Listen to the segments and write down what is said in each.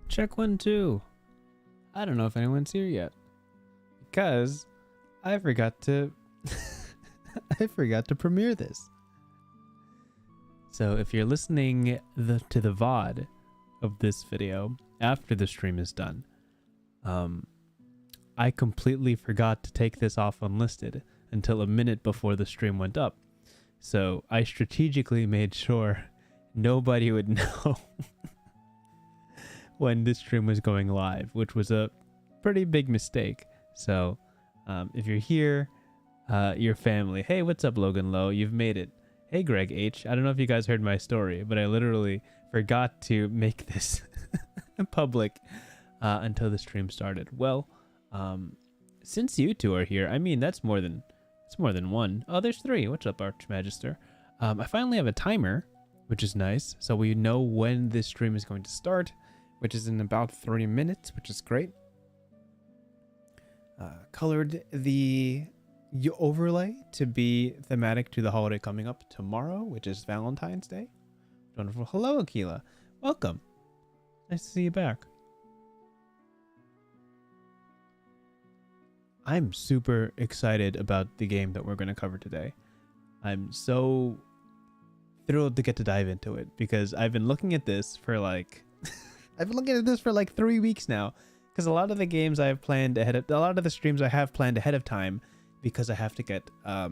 Check 1, 2. I don't know if anyone's here yet because I forgot to I forgot to premiere this. So if you're listening to the VOD of this video after the stream is done, I completely forgot to take this off unlisted until a minute before the stream went up. So I strategically made sure nobody would know when this stream was going live, which was a pretty big mistake. So if you're here, your family, hey, what's up, Logan Lowe? You've made it. Hey, Greg H. I don't know if you guys heard my story, but I literally forgot to make this public until the stream started. Well, since you two are here, I mean, it's more than one. Oh, there's 3. What's up, Archmagister? I finally have a timer, which is nice. So we know when this stream is going to start, which is in about 30 minutes, which is great. Colored the overlay to be thematic to the holiday coming up tomorrow, which is Valentine's Day. Wonderful. Hello, Akila. Welcome. Nice to see you back. I'm super excited about the game that we're going to cover today. I'm so thrilled to get to dive into it because I've been looking at this for like 3 weeks now, because a lot of the games I have planned a lot of the streams I have planned ahead of time, because I have to get I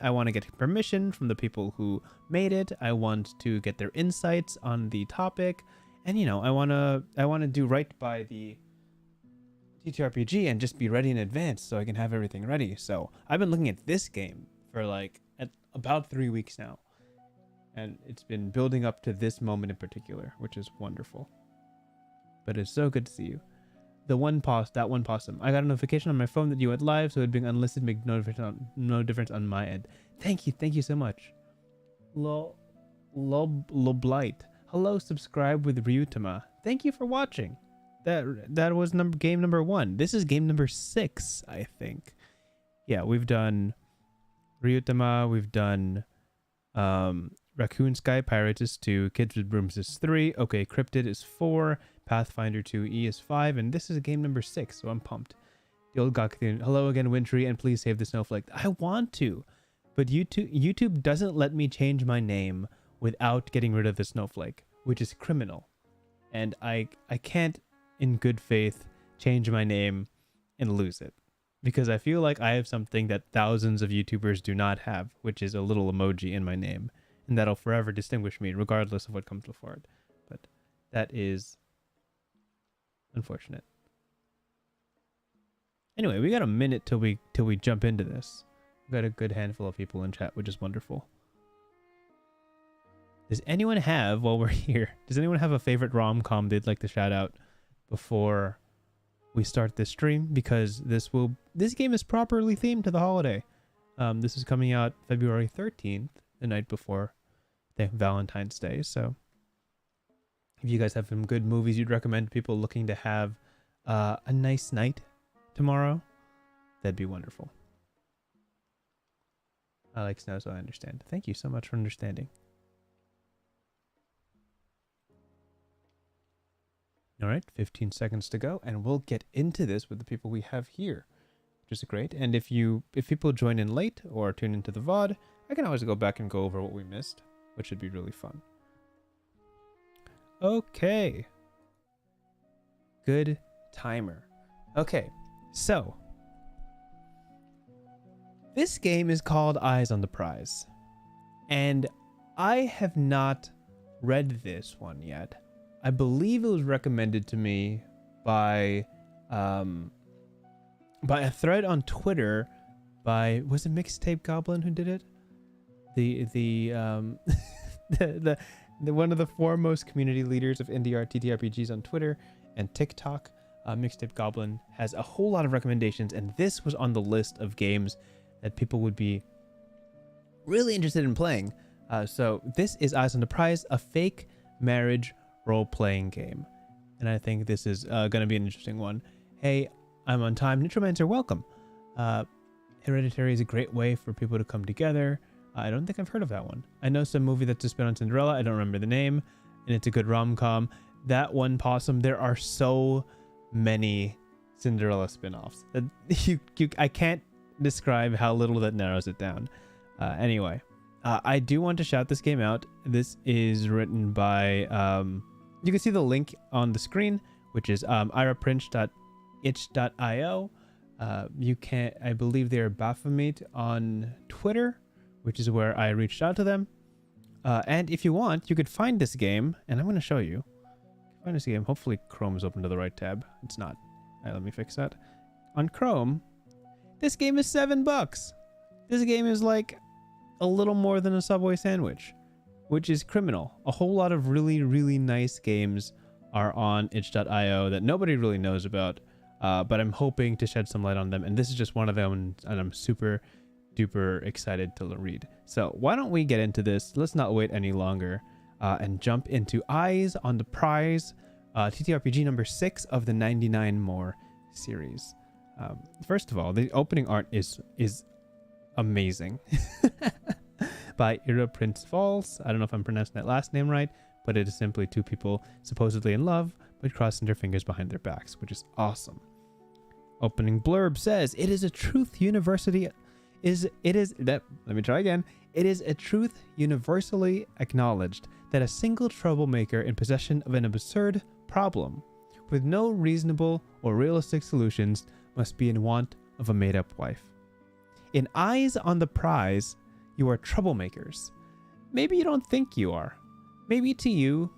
want to get permission from the people who made it. I want to get their insights on the topic, and I want to do right by the TTRPG and just be ready in advance so I can have everything ready. So I've been looking at this game for about 3 weeks now, and it's been building up to this moment in particular, which is wonderful. But it's so good to see you. That one possum. I got a notification on my phone that you went live, so it being unlisted make no difference on my end. Thank you so much. Loblight. Hello, subscribe with Ryutama. Thank you for watching. That was game number 1. This is game number 6, I think. Yeah, we've done Ryutama, we've done Raccoon Sky Pirates is 2, Kids with Brooms is 3, Okay Cryptid is 4, Pathfinder 2E is 5, and this is game number 6, so I'm pumped. The old Gakuin, hello again, Wintry, and please save the snowflake. I want to, but YouTube doesn't let me change my name without getting rid of the snowflake, which is criminal. And I can't, in good faith, change my name and lose it, because I feel like I have something that thousands of YouTubers do not have, which is a little emoji in my name, and that'll forever distinguish me regardless of what comes before it. But that is unfortunate. Anyway, we got a minute till we jump into this. We got a good handful of people in chat, which is wonderful. Does anyone have, while we're here, does anyone have a favorite rom-com they'd like to shout out before we start this stream? Because this game is properly themed to the holiday. This is coming out February 13th, the night before Valentine's Day. So if you guys have some good movies you'd recommend people looking to have a nice night tomorrow, that'd be wonderful. I like snow, so I understand. Thank you so much for understanding. All right, 15 seconds to go, and we'll get into this with the people we have here, which is great. And if people join in late or tune into the VOD, I can always go back and go over what we missed, which should be really fun. Okay. Good timer. Okay, so this game is called Eyes on the Prize, and I have not read this one yet. I believe it was recommended to me by a thread on Twitter by, was it Mixtape Goblin who did it? The one of the foremost community leaders of TTRPGs on Twitter and TikTok. Mixtape Goblin has a whole lot of recommendations, and this was on the list of games that people would be really interested in playing. So this is Eyes on the Prize, a fake marriage role-playing game, and I think this is going to be an interesting one. Hey, I'm on time. Nitromancer, welcome. Hereditary is a great way for people to come together. I don't think I've heard of that one. I know some movie that's just been on Cinderella. I don't remember the name, and it's a good rom-com. that one possum, there are so many Cinderella spin-offs that I can't describe how little that narrows it down. Anyway, I do want to shout this game out. This is written by you can see the link on the screen, which is iraprinch.itch.io. You can, I believe they're Baphomet on Twitter, which is where I reached out to them. And if you want, you could find this game, and I'm going to show you. Find this game. Hopefully Chrome is open to the right tab. It's not. All right, let me fix that. On Chrome, this game is $7. This game is like a little more than a Subway sandwich, which is criminal. A whole lot of really, really nice games are on itch.io that nobody really knows about, but I'm hoping to shed some light on them. And this is just one of them, and I'm super duper excited to read. So why don't we get into this? Let's not wait any longer and jump into Eyes on the Prize, TTRPG number 6 of the 99 More series. First of all, the opening art is amazing. By Ira Prince Falls. I don't know if I'm pronouncing that last name right, but it is simply two people supposedly in love but crossing their fingers behind their backs, which is awesome. Opening blurb says, "It is a truth university let me try again. It is a truth universally acknowledged that a single troublemaker in possession of an absurd problem with no reasonable or realistic solutions must be in want of a made-up wife. In Eyes on the Prize, you are troublemakers. Maybe you don't think you are. Maybe to you,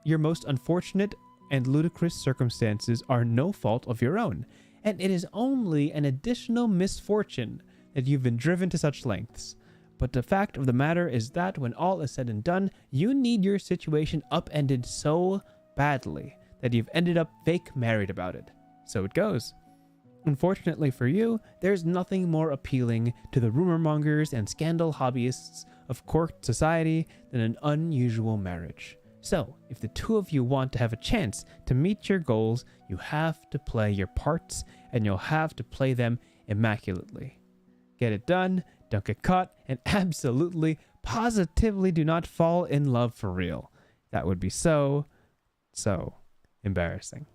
your most unfortunate and ludicrous circumstances are no fault of your own, and it is only an additional misfortune that you've been driven to such lengths. But the fact of the matter is that when all is said and done, you need your situation upended so badly that you've ended up fake married about it. So it goes. Unfortunately for you, there's nothing more appealing to the rumor mongers and scandal hobbyists of court society than an unusual marriage. So, if the two of you want to have a chance to meet your goals, you have to play your parts, and you'll have to play them immaculately. Get it done, don't get caught, and absolutely, positively do not fall in love for real. That would be so embarrassing."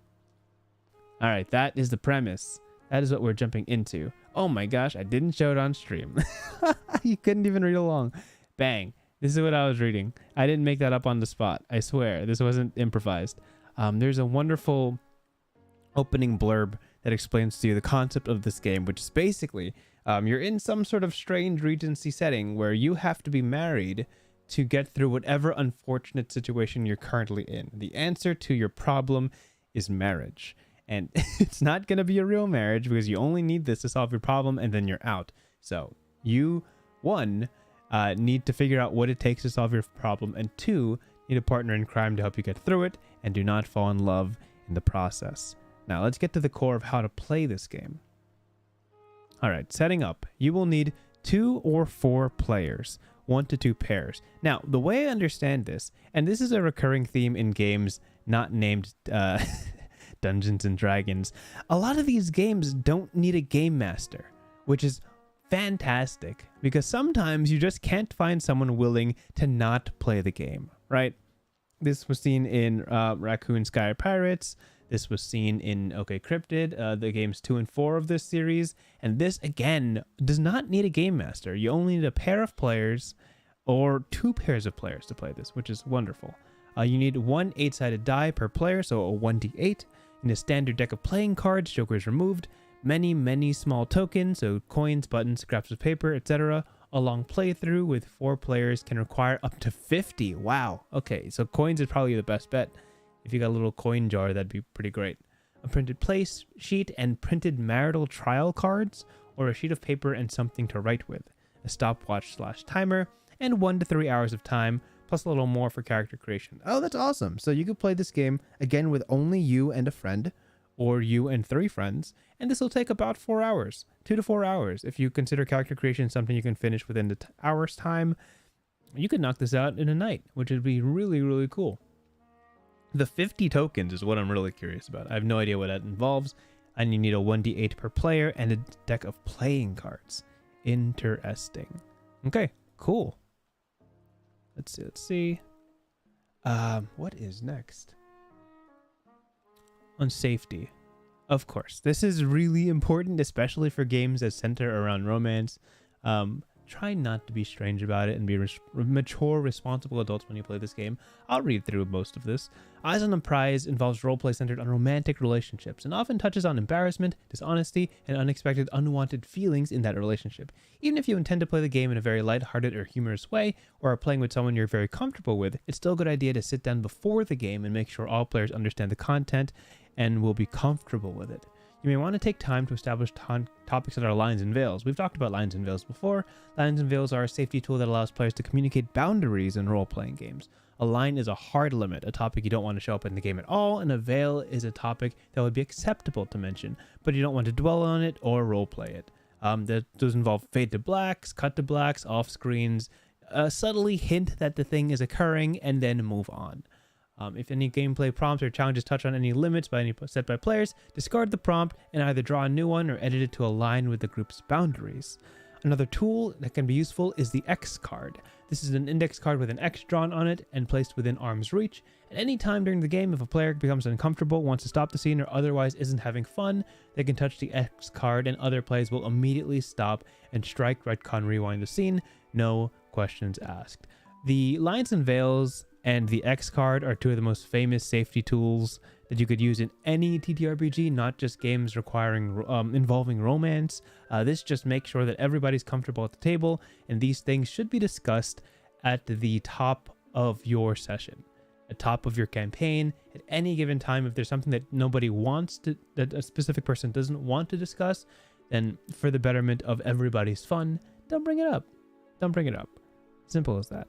All right, that is the premise. That is what we're jumping into. Oh my gosh, I didn't show it on stream. You couldn't even read along. Bang. This is what I was reading. I didn't make that up on the spot. I swear, this wasn't improvised. There's a wonderful opening blurb that explains to you the concept of this game, which is basically you're in some sort of strange Regency setting where you have to be married to get through whatever unfortunate situation you're currently in. The answer to your problem is marriage. And it's not going to be a real marriage because you only need this to solve your problem and then you're out. So you, one, need to figure out what it takes to solve your problem, and two, need a partner in crime to help you get through it and do not fall in love in the process. Now let's get to the core of how to play this game. All right, setting up. You will need 2 or 4 players, 1 to 2 pairs. Now, the way I understand this, and this is a recurring theme in games not named Dungeons and Dragons, a lot of these games don't need a game master, which is fantastic because sometimes you just can't find someone willing to not play the game, right? This was seen in Raccoon Sky Pirates. This was seen in OK Cryptid, the games 2 and 4 of this series. And this, again, does not need a game master. You only need a pair of players or 2 pairs of players to play this, which is wonderful. You need 1 8-sided die per player, so a 1d8. In a standard deck of playing cards, jokers removed, many small tokens, so coins, buttons, scraps of paper, etc. A long playthrough with 4 players can require up to 50. Wow. Okay, so coins is probably the best bet. If you got a little coin jar, that'd be pretty great. A printed place sheet and printed marital trial cards, or a sheet of paper and something to write with. A stopwatch/timer, and 1 to 3 hours of time, plus a little more for character creation. Oh, that's awesome. So you could play this game, again, with only you and a friend, or you and 3 friends, and this will take about 4 hours, 2 to 4 hours. If you consider character creation something you can finish within the hour's time, you could knock this out in a night, which would be really, really cool. The 50 tokens is what I'm really curious about. I have no idea what that involves, and you need a 1d8 per player and a deck of playing cards. Interesting. Okay, cool. Let's see. What is next? on safety. Of course, this is really important, especially for games that center around romance. Try not to be strange about it and be mature, responsible adults when you play this game. I'll read through most of this. Eyes on the Prize involves roleplay centered on romantic relationships and often touches on embarrassment, dishonesty, and unexpected unwanted feelings in that relationship. Even if you intend to play the game in a very lighthearted or humorous way, or are playing with someone you're very comfortable with, it's still a good idea to sit down before the game and make sure all players understand the content and will be comfortable with it. You may want to take time to establish topics that are lines and veils. We've talked about lines and veils before. Lines and veils are a safety tool that allows players to communicate boundaries in role-playing games. A line is a hard limit, a topic you don't want to show up in the game at all, and a veil is a topic that would be acceptable to mention, but you don't want to dwell on it or roleplay it. Those involve fade to blacks, cut to blacks, off screens, subtly hint that the thing is occurring, and then move on. If any gameplay prompts or challenges touch on any limits set by players, discard the prompt and either draw a new one or edit it to align with the group's boundaries. Another tool that can be useful is the X card. This is an index card with an X drawn on it and placed within arm's reach. At any time during the game, if a player becomes uncomfortable, wants to stop the scene, or otherwise isn't having fun, they can touch the X card and other players will immediately stop and strike, retcon, rewind the scene. No questions asked. The lines and veils and the X card are two of the most famous safety tools that you could use in any TTRPG, not just games involving romance. This just makes sure that everybody's comfortable at the table, and these things should be discussed at the top of your session, at top of your campaign, at any given time. If there's something that nobody wants to, that a specific person doesn't want to discuss, then for the betterment of everybody's fun, don't bring it up. Don't bring it up. Simple as that.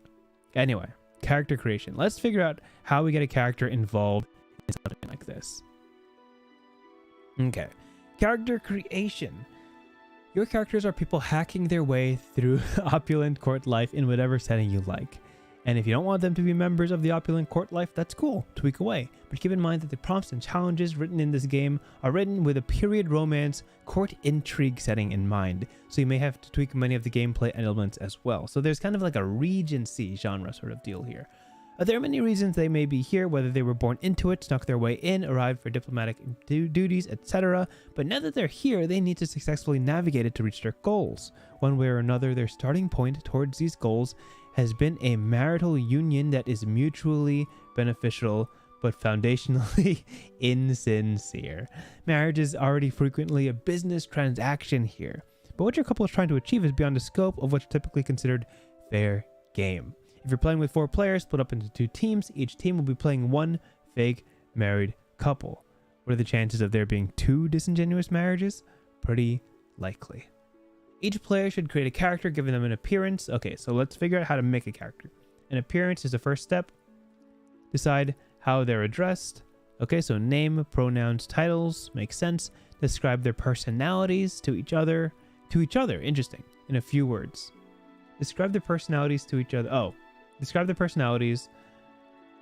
Anyway. Character creation. Let's figure out how we get a character involved in something like this. Okay. Character creation. Your characters are people hacking their way through opulent court life in whatever setting you like. And if you don't want them to be members of the opulent court life, that's cool. Tweak away. But keep in mind that the prompts and challenges written in this game are written with a period romance court intrigue setting in mind. So you may have to tweak many of the gameplay elements as well. So there's kind of like a Regency genre sort of deal here. There are many reasons they may be here, whether they were born into it, snuck their way in, arrived for diplomatic duties, etc. But now that they're here, they need to successfully navigate it to reach their goals. One way or another, their starting point towards these goals has been a marital union that is mutually beneficial but foundationally insincere. Marriage is already frequently a business transaction here, but what your couple is trying to achieve is beyond the scope of what's typically considered fair game. If you're playing with 4 players split up into 2 teams, each team will be playing one fake married couple. What are the chances of there being 2 disingenuous marriages? Pretty likely. Each player should create a character, giving them an appearance. Okay, so let's figure out how to make a character. An appearance is the first step. Decide how they're addressed. Okay, so name, pronouns, titles make sense. Describe their personalities to each other. Interesting. In a few words. Describe their personalities to each other. Oh, describe their personalities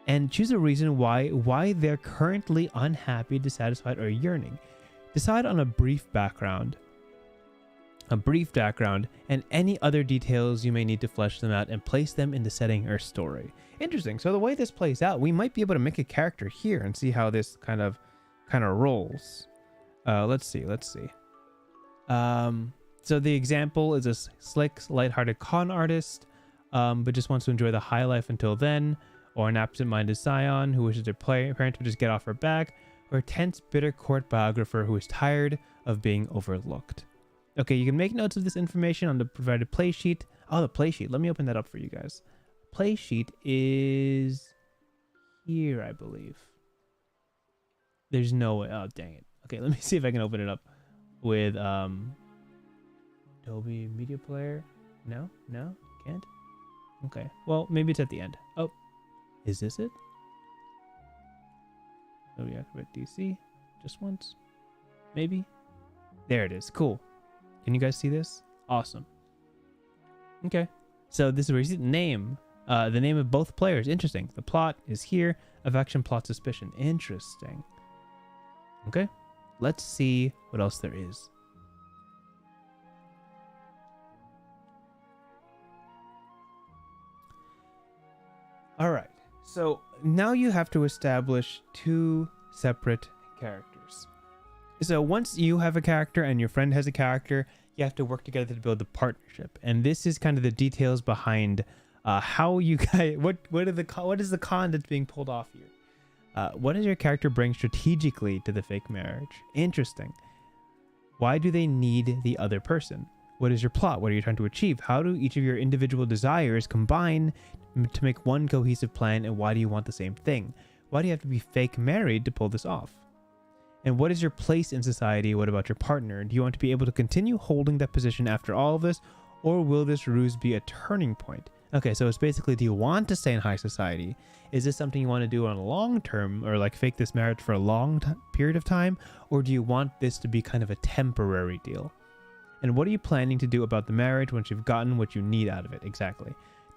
and choose a reason why they're currently unhappy, dissatisfied, or yearning. Decide on a brief background, and any other details you may need to flesh them out and place them in the setting or story. Interesting. So the way this plays out, we might be able to make a character here and see how this kind of rolls. Let's see. So the example is a slick, lighthearted con artist, but just wants to enjoy the high life until then, or an absent-minded scion who wishes their parents would just get off her back, or a tense, bitter court biographer who is tired of being overlooked. Okay, you can make notes of this information on the provided play sheet. Oh, the play sheet. Let me open that up for you guys. Play sheet is here, I believe. There's no way. Oh, dang it. Okay, let me see if I can open it up with Adobe Media Player. No, can't. Okay, well, maybe it's at the end. Oh, is this it? Adobe Acrobat DC. Just once. Maybe. There it is. Cool. Can you guys see this? Awesome. Okay. So this is where you see the name. The name of both players. Interesting. The plot is here. Affection, plot, suspicion. Interesting. Okay. Let's see what else there is. All right. So now you have to establish 2 separate characters. So once you have a character and your friend has a character, you have to work together to build the partnership. And this is kind of the details behind how you guys, what is the con that's being pulled off here? What does your character bring strategically to the fake marriage? Interesting. Why do they need the other person? What is your plot? What are you trying to achieve? How do each of your individual desires combine to make one cohesive plan? And why do you want the same thing? Why do you have to be fake married to pull this off? And what is your place in society? What about your partner? Do you want to be able to continue holding that position after all of this? Or will this ruse be a turning point? Okay, so it's basically, do you want to stay in high society? Is this something you want to do on a long term, or like fake this marriage for a long period of time? Or do you want this to be kind of a temporary deal? And what are you planning to do about the marriage once you've gotten what you need out of it? Exactly.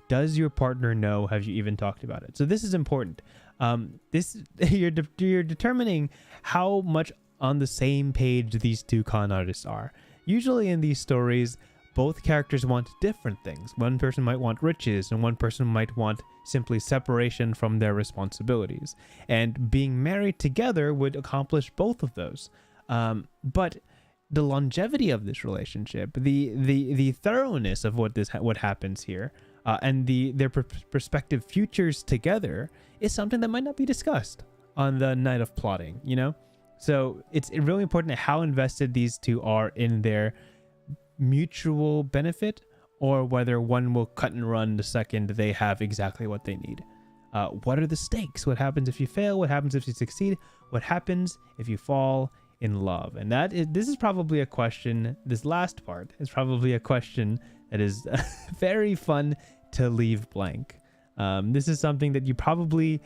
Does your partner know? Have you even talked about it? So this is important. You're determining how much on the same page these two con artists are. Usually in these stories, both characters want different things. One person might want riches, and one person might want simply separation from their responsibilities. And being married together would accomplish both of those. But the longevity of this relationship, the thoroughness of what happens here, and their prospective futures together is something that might not be discussed on the night of plotting, you know? So it's really important how invested these two are in their mutual benefit, or whether one will cut and run the second they have exactly what they need. What are the stakes? What happens if you fail? What happens if you succeed? What happens if you fall in love? And this is probably a question, this last part is probably a question that is very fun to leave blank. This is something that you probably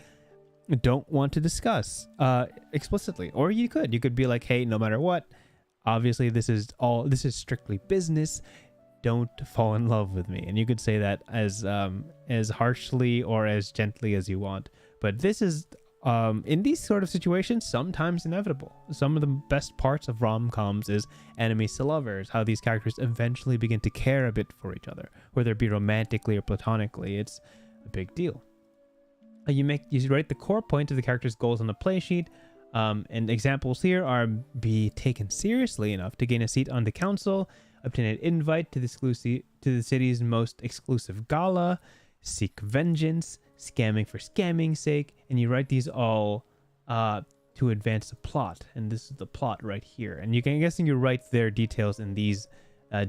don't want to discuss explicitly, or you could be like, hey, no matter what, obviously this is strictly business, don't fall in love with me. And you could say that as harshly or as gently as you want, but this is in these sort of situations sometimes inevitable. Some of the best parts of rom-coms is enemies to lovers, how these characters eventually begin to care a bit for each other, whether it be romantically or platonically. It's a big deal. You write the core point of the character's goals on the play sheet, and examples here are: be taken seriously enough to gain a seat on the council, obtain an invite to the city's most exclusive gala, seek vengeance, scamming for scamming's sake. And you write these all to advance the plot, and this is the plot right here. And I'm guessing you write their details in these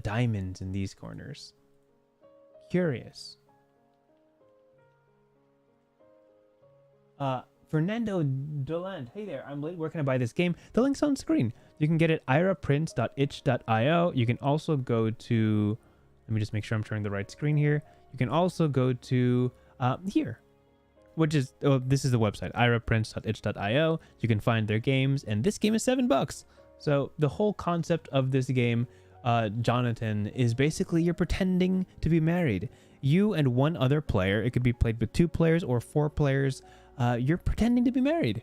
diamonds in these corners. Curious. Fernando Doland, hey there, I'm late. Where can I buy this game? The link's on screen. You can get it iraprints.itch.io. You can also go to, let me just make sure I'm showing the right screen here. You can also go to here, which is, this is the website, iraprints.itch.io. You can find their games, and this game is $7. So the whole concept of this game, Jonathan, is basically you're pretending to be married. You and one other player, it could be played with 2 players or 4 players. You're pretending to be married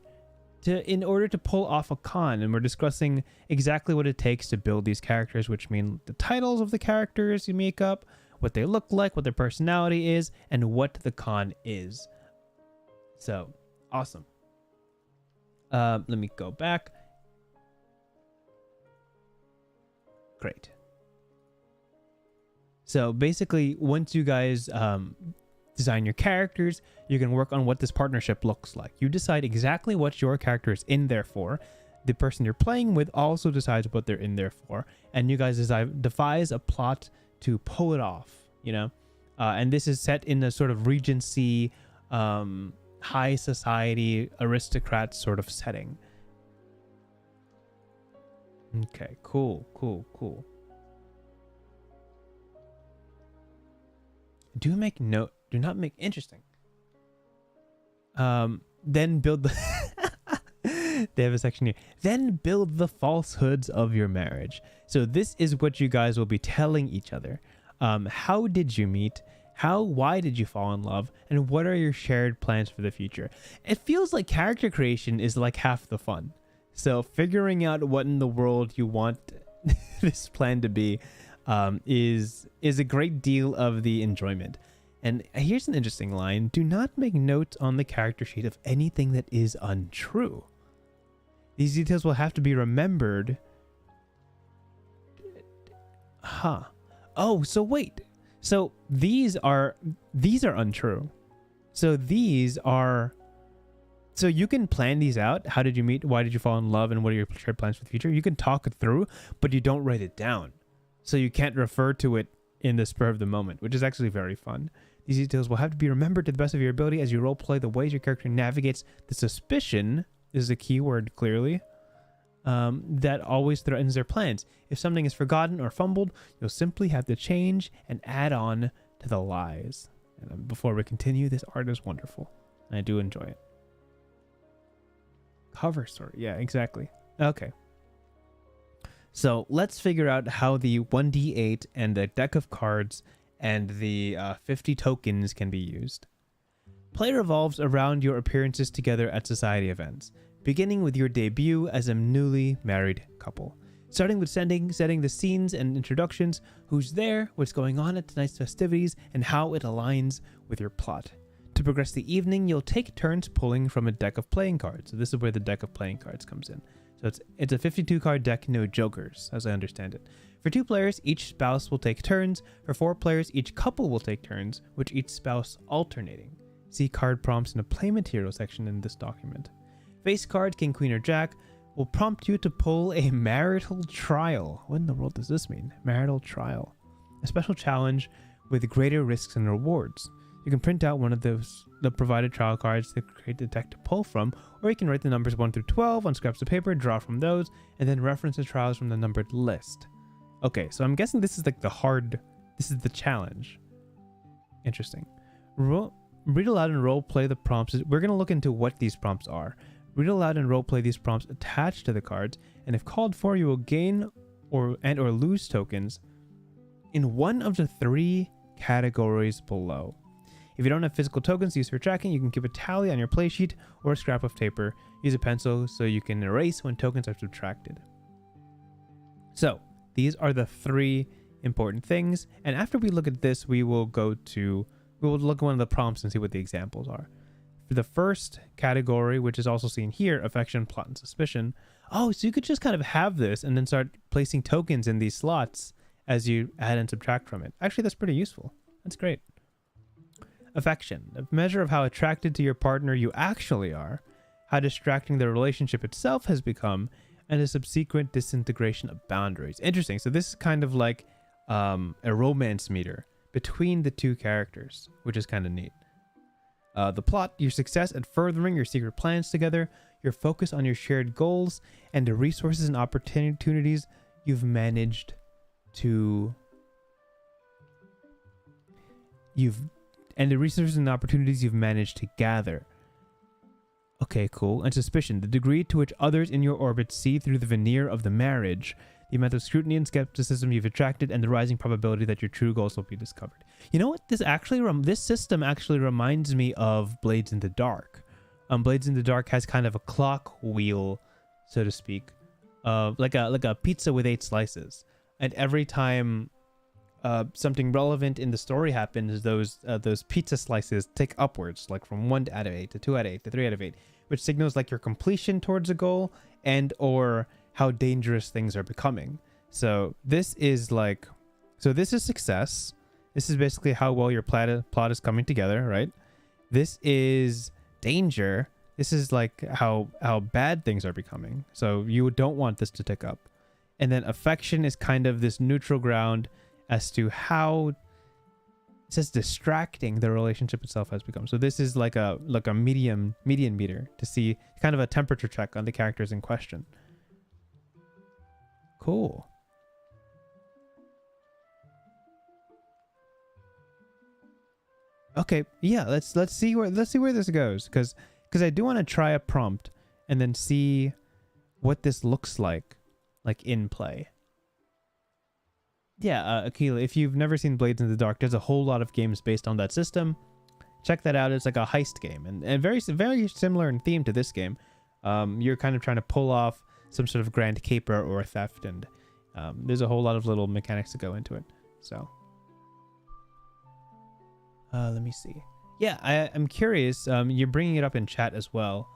in order to pull off a con. And we're discussing exactly what it takes to build these characters, which mean the titles of the characters you make up, what they look like, what their personality is, and what the con is. So awesome. Let me go back. Great. So basically, once you guys design your characters, you can work on what this partnership looks like. You decide exactly what your character is in there for. The person you're playing with also decides what they're in there for. And you guys devise a plot to pull it off, you know? And this is set in a sort of Regency, high society, aristocrat sort of setting. Okay, cool. Do not make interesting. Then build the they have a section here. Then build the falsehoods of your marriage. So this is what you guys will be telling each other. How did you meet? Why did you fall in love? And what are your shared plans for the future? It feels like character creation is like half the fun. So figuring out what in the world you want this plan to be is a great deal of the enjoyment. And here's an interesting line. Do not make notes on the character sheet of anything that is untrue. These details will have to be remembered. Huh. Oh, so wait. So these are untrue. So these are, so you can plan these out. How did you meet? Why did you fall in love? And what are your shared plans for the future? You can talk it through, but you don't write it down. So you can't refer to it in the spur of the moment, which is actually very fun. These details will have to be remembered to the best of your ability as you roleplay the ways your character navigates the suspicion, is a key word clearly, that always threatens their plans. If something is forgotten or fumbled, you'll simply have to change and add on to the lies. And before we continue, this art is wonderful. And I do enjoy it. Cover story. Yeah, exactly. Okay. So let's figure out how the 1d8 and the deck of cards and the 50 tokens can be used. Play revolves around your appearances together at society events, beginning with your debut as a newly married couple. Starting with setting the scenes and introductions, who's there, what's going on at tonight's festivities, and how it aligns with your plot. To progress the evening, you'll take turns pulling from a deck of playing cards. So this is where the deck of playing cards comes in. So it's a 52 card deck, no jokers, as I understand it. For 2 players, each spouse will take turns. For 4 players, each couple will take turns, with each spouse alternating. See card prompts in the play material section in this document. Face card, king, queen, or jack, will prompt you to pull a marital trial. What in the world does this mean? Marital trial. A special challenge with greater risks and rewards. You can print out one of the provided trial cards to create the deck to pull from, or you can write the numbers 1 through 12 on scraps of paper, draw from those, and then reference the trials from the numbered list. Okay, so I'm guessing this is like this is the challenge. Interesting. Read aloud and role play the prompts. We're going to look into what these prompts are. Read aloud and role play these prompts attached to the cards, and if called for, you will gain or lose tokens in one of the 3 categories below. If you don't have physical tokens to use for tracking, you can keep a tally on your play sheet or a scrap of paper. Use a pencil so you can erase when tokens are subtracted. So these are the 3 important things, and after we look at this, we will look at one of the prompts and see what the examples are. For the first category, which is also seen here, affection, plot, and suspicion. Oh, so you could just kind of have this and then start placing tokens in these slots as you add and subtract from it. Actually, that's pretty useful. That's great. Affection, a measure of how attracted to your partner you actually are, how distracting the relationship itself has become, and a subsequent disintegration of boundaries. Interesting. So this is kind of like a romance meter between the 2 characters, which is kind of neat. The plot, your success at furthering your secret plans together, your focus on your shared goals, and the resources and opportunities you've managed to gather. Okay, cool. And suspicion, the degree to which others in your orbit see through the veneer of the marriage, the amount of scrutiny and skepticism you've attracted, and the rising probability that your true goals will be discovered. You know what? This system actually reminds me of Blades in the Dark. Blades in the Dark has kind of a clock wheel, so to speak, like a pizza with 8 slices. And every time something relevant in the story happens, those pizza slices tick upwards, like from 1 out of 8 to 2 out of 8 to 3 out of 8, which signals like your completion towards a goal and or how dangerous things are becoming. So this is success. This is basically how well your plot is coming together, right? This is danger. This is like how bad things are becoming. So you don't want this to tick up. And then affection is kind of this neutral ground as to how it says distracting the relationship itself has become. So this is like a median meter to see kind of a temperature check on the characters in question. Cool. Okay, yeah, let's see where this goes, because I do want to try a prompt and then see what this looks like in play. Yeah, Akila, if you've never seen Blades in the Dark, there's a whole lot of games based on that system. Check that out. It's like a heist game, and very similar in theme to this game. You're kind of trying to pull off some sort of grand caper or theft, and there's a whole lot of little mechanics to go into it. So let me see. Yeah, I'm curious. You're bringing it up in chat as well,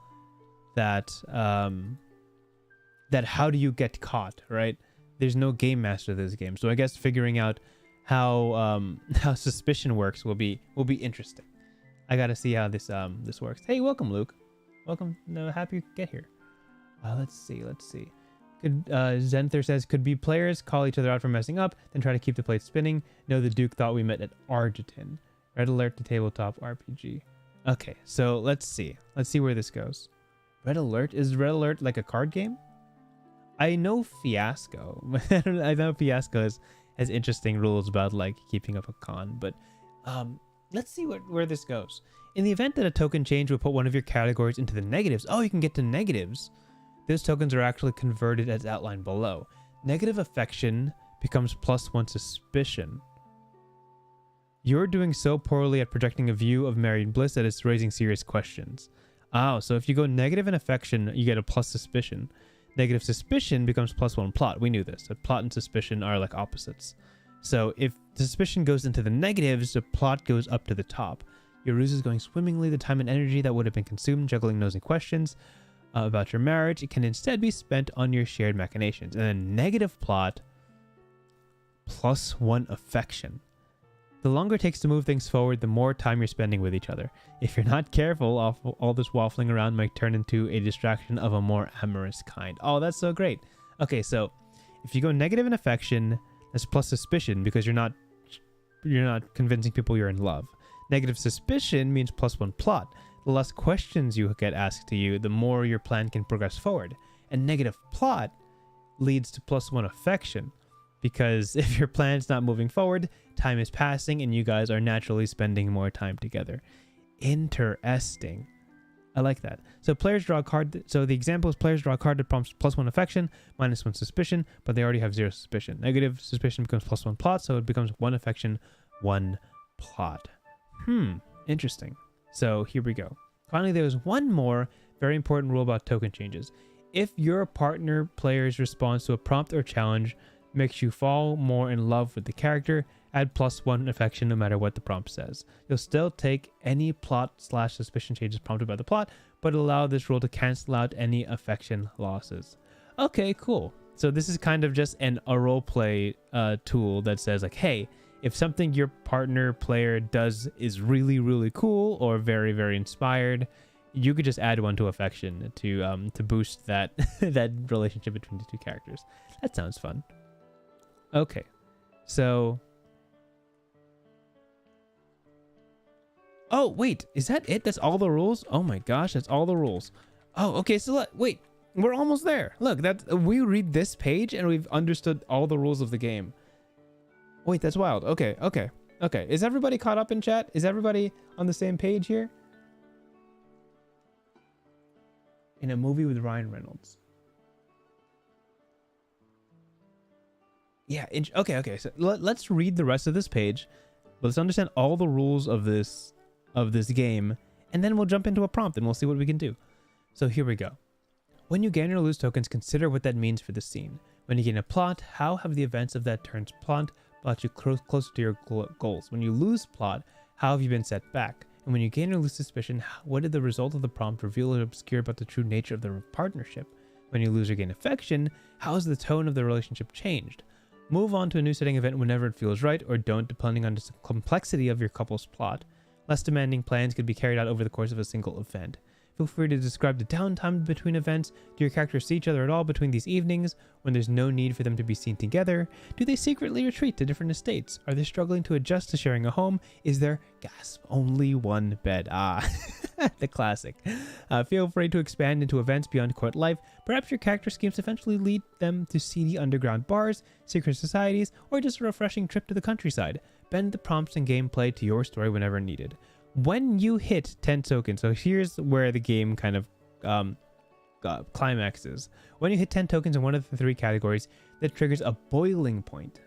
that that how do you get caught, right? There's no game master of this game, so I guess figuring out how how suspicion works will be interesting. I gotta see how this works. Hey, welcome, Luke. Welcome. No, happy you get here. Let's see. Could Zenther says, could be players call each other out for messing up, then try to keep the plate spinning. No, the Duke thought we met at Argiton. Red alert to tabletop RPG. Okay, so let's see. Let's see where this goes. Red alert? Is Red alert like a card game? I know Fiasco. I know Fiasco has interesting rules about like keeping up a con, but let's see where this goes. In the event that a token change will put one of your categories into the negatives. Oh, you can get to negatives. Those tokens are actually converted as outlined below. Negative affection becomes +1 suspicion. You're doing so poorly at projecting a view of married bliss that it's raising serious questions. Oh, so if you go negative in affection, you get a plus suspicion. Negative suspicion becomes +1 plot. We knew this. That plot and suspicion are like opposites. So if the suspicion goes into the negatives, the plot goes up to the top. Your ruse is going swimmingly. The time and energy that would have been consumed juggling nosy questions about your marriage, it can instead be spent on your shared machinations. And then negative plot, +1 affection. The longer it takes to move things forward, the more time you're spending with each other. If you're not careful, all this waffling around might turn into a distraction of a more amorous kind. Oh, that's so great. Okay, so if you go negative in affection, that's plus suspicion because you're not convincing people you're in love. Negative suspicion means +1 plot. The less questions you get asked to you, the more your plan can progress forward. And negative plot leads to +1 affection. Because if your plan's not moving forward, time is passing and you guys are naturally spending more time together. Interesting. I like that. So players draw a card. So the example is players draw a card that prompts +1 affection, -1 suspicion, but they already have 0 suspicion. Negative suspicion becomes +1 plot, so it becomes 1 affection, 1 plot. Interesting. So here we go. Finally, there was one more very important rule about token changes. If your partner player's response to a prompt or challenge makes you fall more in love with the character, add +1 affection no matter what the prompt says. You'll still take any plot/suspicion changes prompted by the plot, but allow this rule to cancel out any affection losses. Okay, cool. So this is kind of just a roleplay tool that says like, hey, if something your partner player does is really, really cool or very, very inspired, you could just add 1 to affection to boost that that relationship between the two characters. That sounds fun. Okay, so oh wait, is that it? That's all the rules? Oh my gosh, that's all the rules. Oh, okay, so wait, we're almost there. Look, we read this page and we've understood all the rules of the game. Wait, that's wild. Okay. Is everybody caught up in chat? Is everybody on the same page here? In a movie with Ryan Reynolds. Yeah, okay. So let's read the rest of this page. Let's understand all the rules of this game, and then we'll jump into a prompt and we'll see what we can do. So here we go. When you gain or lose tokens, consider what that means for the scene. When you gain a plot, how have the events of that turn's plot brought you closer to your goals? When you lose plot, how have you been set back? And when you gain or lose suspicion, what did the result of the prompt reveal or obscure about the true nature of the partnership? When you lose or gain affection, how has the tone of the relationship changed? Move on to a new setting event whenever it feels right, or don't, depending on the complexity of your couple's plot. Less demanding plans could be carried out over the course of a single event. Feel free to describe the downtime between events. Do your characters see each other at all between these evenings when there's no need for them to be seen together? Do they secretly retreat to different estates? Are they struggling to adjust to sharing a home? Is there, gasp, only one bed? The classic. Feel free to expand into events beyond court life. Perhaps your character schemes eventually lead them to seedy underground bars, secret societies, or just a refreshing trip to the countryside. Bend the prompts and gameplay to your story whenever needed. When you hit 10 tokens, so here's where the game kind of climaxes. When you hit 10 tokens in one of the 3 categories, that triggers a boiling point.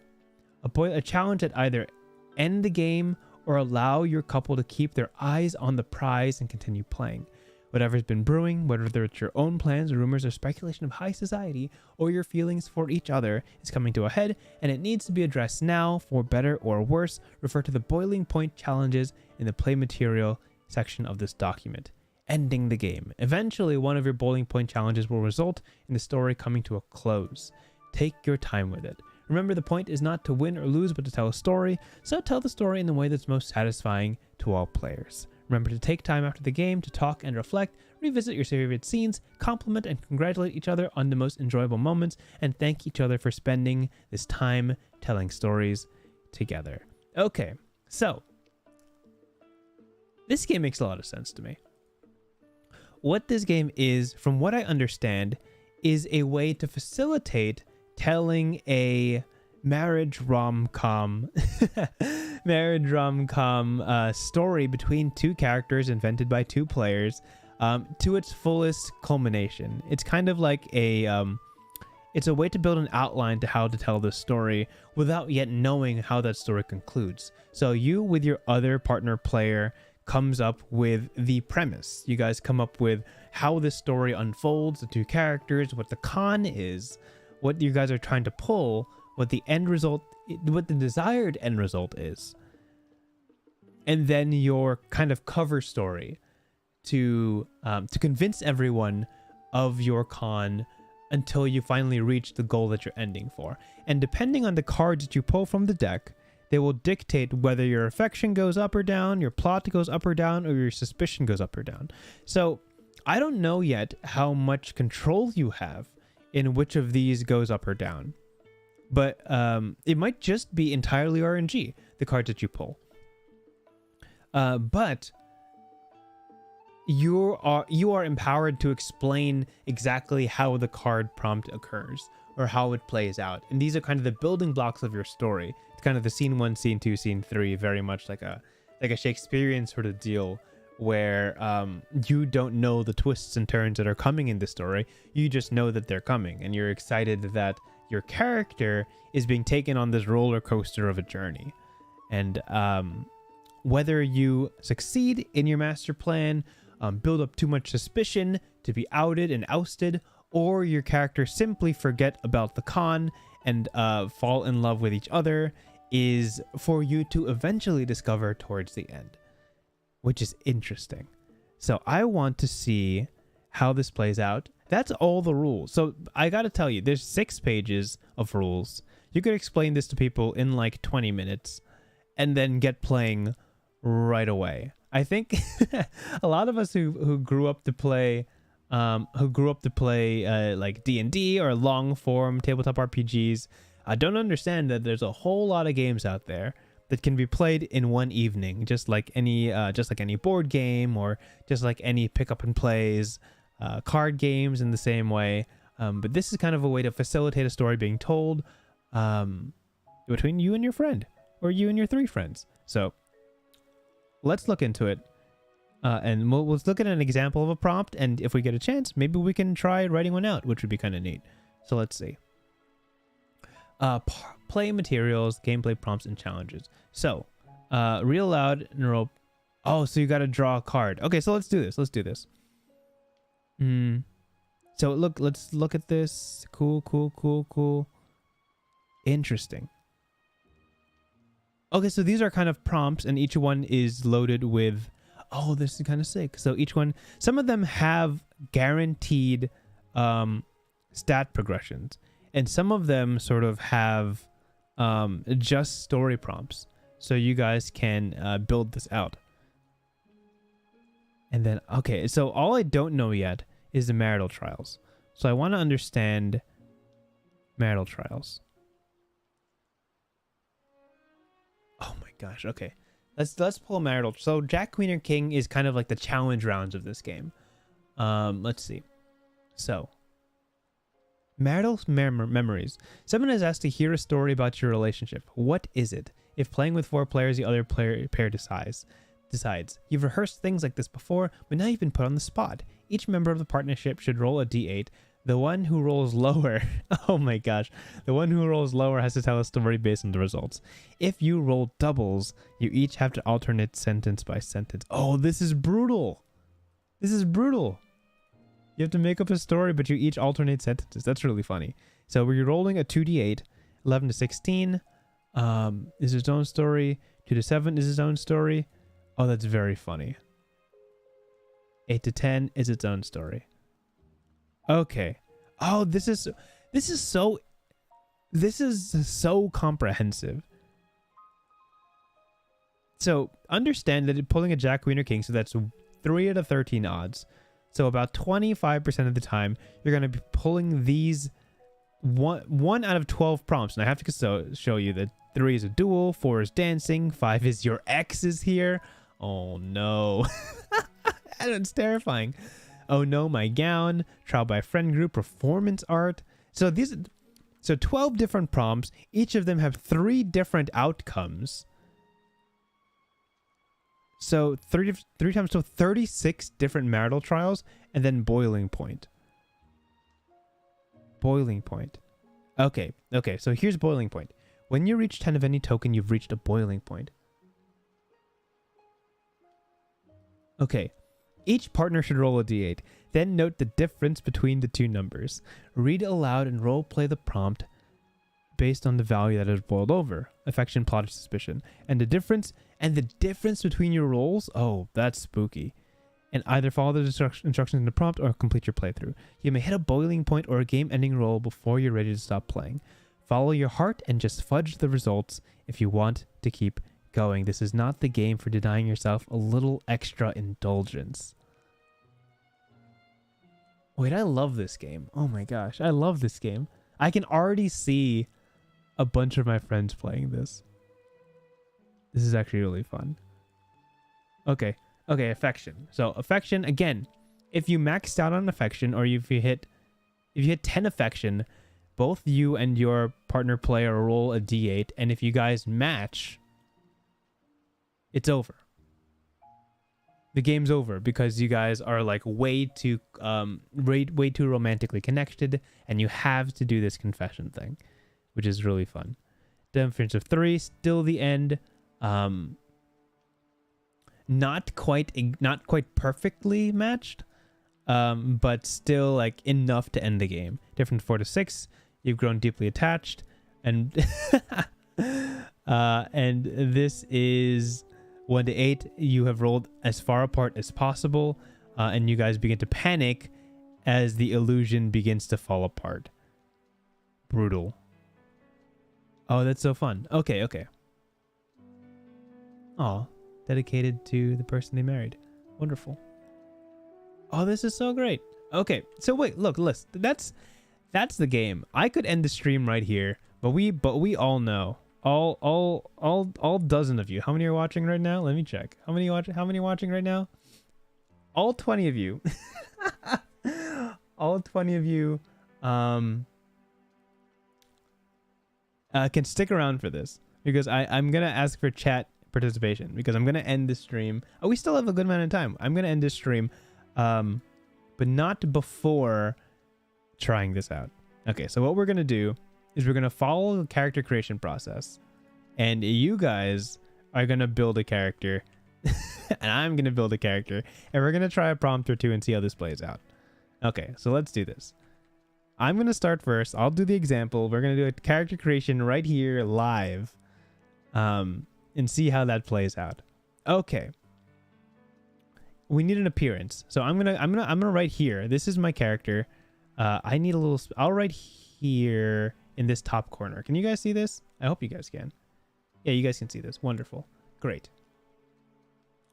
A challenge that either end the game or allow your couple to keep their eyes on the prize and continue playing. Whatever's been brewing, whether it's your own plans, rumors, or speculation of high society, or your feelings for each other, is coming to a head, and it needs to be addressed now, for better or worse. Refer to the boiling point challenges in the play material section of this document. ending the game. Eventually, one of your bowling point challenges will result in the story coming to a close. Take your time with it. Remember, the point is not to win or lose, but to tell a story, so tell the story in the way that's most satisfying to all players. Remember to take time after the game to talk and reflect, revisit your favorite scenes, compliment and congratulate each other on the most enjoyable moments, and thank each other for spending this time telling stories together. Okay, so this game makes a lot of sense to me. What this game is, from what I understand, is a way to facilitate telling a marriage rom-com story between two characters invented by two players to its fullest culmination. It's kind of like it's a way to build an outline to how to tell this story without yet knowing how that story concludes. So you, with your other partner player, comes up with the premise. You guys come up with how this story unfolds, the two characters, what the con is, what you guys are trying to pull, what the end result, what the desired end result is. And then your kind of cover story to convince everyone of your con until you finally reach the goal that you're ending for. And depending on the cards that you pull from the deck, they will dictate whether your affection goes up or down, your plot goes up or down, or your suspicion goes up or down. So I don't know yet how much control you have in which of these goes up or down. But it might just be entirely RNG, the cards that you pull. But you are empowered to explain exactly how the card prompt occurs or how it plays out. And these are kind of the building blocks of your story. It's kind of the scene 1, scene 2, scene 3, very much like a Shakespearean sort of deal where you don't know the twists and turns that are coming in the story. You just know that they're coming, and you're excited that your character is being taken on this roller coaster of a journey. And whether you succeed in your master plan, build up too much suspicion to be outed and ousted, or your character simply forget about the con and fall in love with each other, is for you to eventually discover towards the end, which is interesting. So I want to see how this plays out. That's all the rules. So I gotta tell you, there's 6 pages of rules. You could explain this to people in like 20 minutes and then get playing right away. I think a lot of us who grew up to play like D&D or long form tabletop RPGs don't understand that there's a whole lot of games out there that can be played in one evening, just like any board game, or just like any pick up and plays, card games in the same way. But this is kind of a way to facilitate a story being told between you and your friend, or you and your 3 friends. So let's look into it. And let's look at an example of a prompt, and if we get a chance, maybe we can try writing one out, which would be kind of neat. So let's see. Play materials, gameplay prompts, and challenges. So, read aloud and roll. Oh, so you got to draw a card. Okay, so let's do this. So let's look at this. Cool. Interesting. Okay, so these are kind of prompts, and each one is loaded with... Oh, this is kind of sick. So each one... Some of them have guaranteed stat progressions, and some of them sort of have just story prompts. So you guys can build this out. And then, okay, so all I don't know yet is the marital trials. So I want to understand marital trials. Oh my gosh, okay. Let's pull marital. So Jack, Queen, or King is kind of like the challenge rounds of this game. Let's see. So, marital memories. Someone is asked to hear a story about your relationship. What is it? If playing with 4 players, the other pair decides. You've rehearsed things like this before, but now you've been put on the spot. Each member of the partnership should roll a d8. The one who rolls lower, oh my gosh, the one who rolls lower has to tell a story based on the results. If you roll doubles, you each have to alternate sentence by sentence. Oh, this is brutal. You have to make up a story, but you each alternate sentences. That's really funny. So we're rolling a 2d8, 11 to 16 is its own story, 2 to 7 is its own story. Oh, that's very funny. 8 to 10 is its own story. Okay. Oh, this is so comprehensive. So understand that pulling a jack, queen, or king, so that's 3 out of 13 odds. So about 25% of the time, you're going to be pulling these one out of 12 prompts. And I have to show you that 3 is a duel, 4 is dancing, 5 is your ex is here. Oh no. It's terrifying. Oh no, my gown, trial by friend group, performance art. So 12 different prompts. Each of them have 3 different outcomes. So 3 times, so 36 different marital trials, and then boiling point. Boiling point. Okay, so here's boiling point. When you reach 10 of any token, you've reached a boiling point. Okay, each partner should roll a d8. Then note the difference between the 2 numbers. Read aloud and role play the prompt based on the value that is boiled over. Affection, plot, or suspicion. And the difference between your rolls, oh, that's spooky. And either follow the instructions in the prompt or complete your playthrough. You may hit a boiling point or a game-ending roll before you're ready to stop playing. Follow your heart and just fudge the results if you want to keep going. This is not the game for denying yourself a little extra indulgence. Wait, I love this game. Oh my gosh, I love this game. I can already see a bunch of my friends playing this. This is actually really fun. Okay, affection. So affection, again, if you maxed out on affection, or if you hit 10 affection, both you and your partner player roll a d8, and if you guys match, it's over. The game's over because you guys are like way too romantically connected, and you have to do this confession thing, which is really fun. Difference of 3, still the end. Not quite perfectly matched, but still like enough to end the game. Difference 4 to 6, you've grown deeply attached, and and this is 1 to 8. You have rolled as far apart as possible, and you guys begin to panic as the illusion begins to fall apart. Brutal. Oh, that's so fun. Okay. Aw, dedicated to the person they married. Wonderful. Oh, this is so great. Okay, so wait, look, listen. That's the game. I could end the stream right here, but we all know. All dozen of you. How many are watching right now? Let me check. How many watching right now? All 20 of you. All 20 of you can stick around for this, because I'm gonna ask for chat participation, because I'm gonna end the stream. Oh, we still have a good amount of time. I'm gonna end this stream, but not before trying this out. Okay, so what we're gonna do is we're gonna follow the character creation process, and you guys are gonna build a character, and I'm gonna build a character, and we're gonna try a prompt or 2 and see how this plays out. Okay, so let's do this. I'm gonna start first. I'll do the example. We're gonna do a character creation right here live, and see how that plays out. Okay. We need an appearance. So I'm gonna write here. This is my character. I need a little. I'll write here in this top corner. Can you guys see this? I hope you guys can. Yeah, you guys can see this. Wonderful. Great.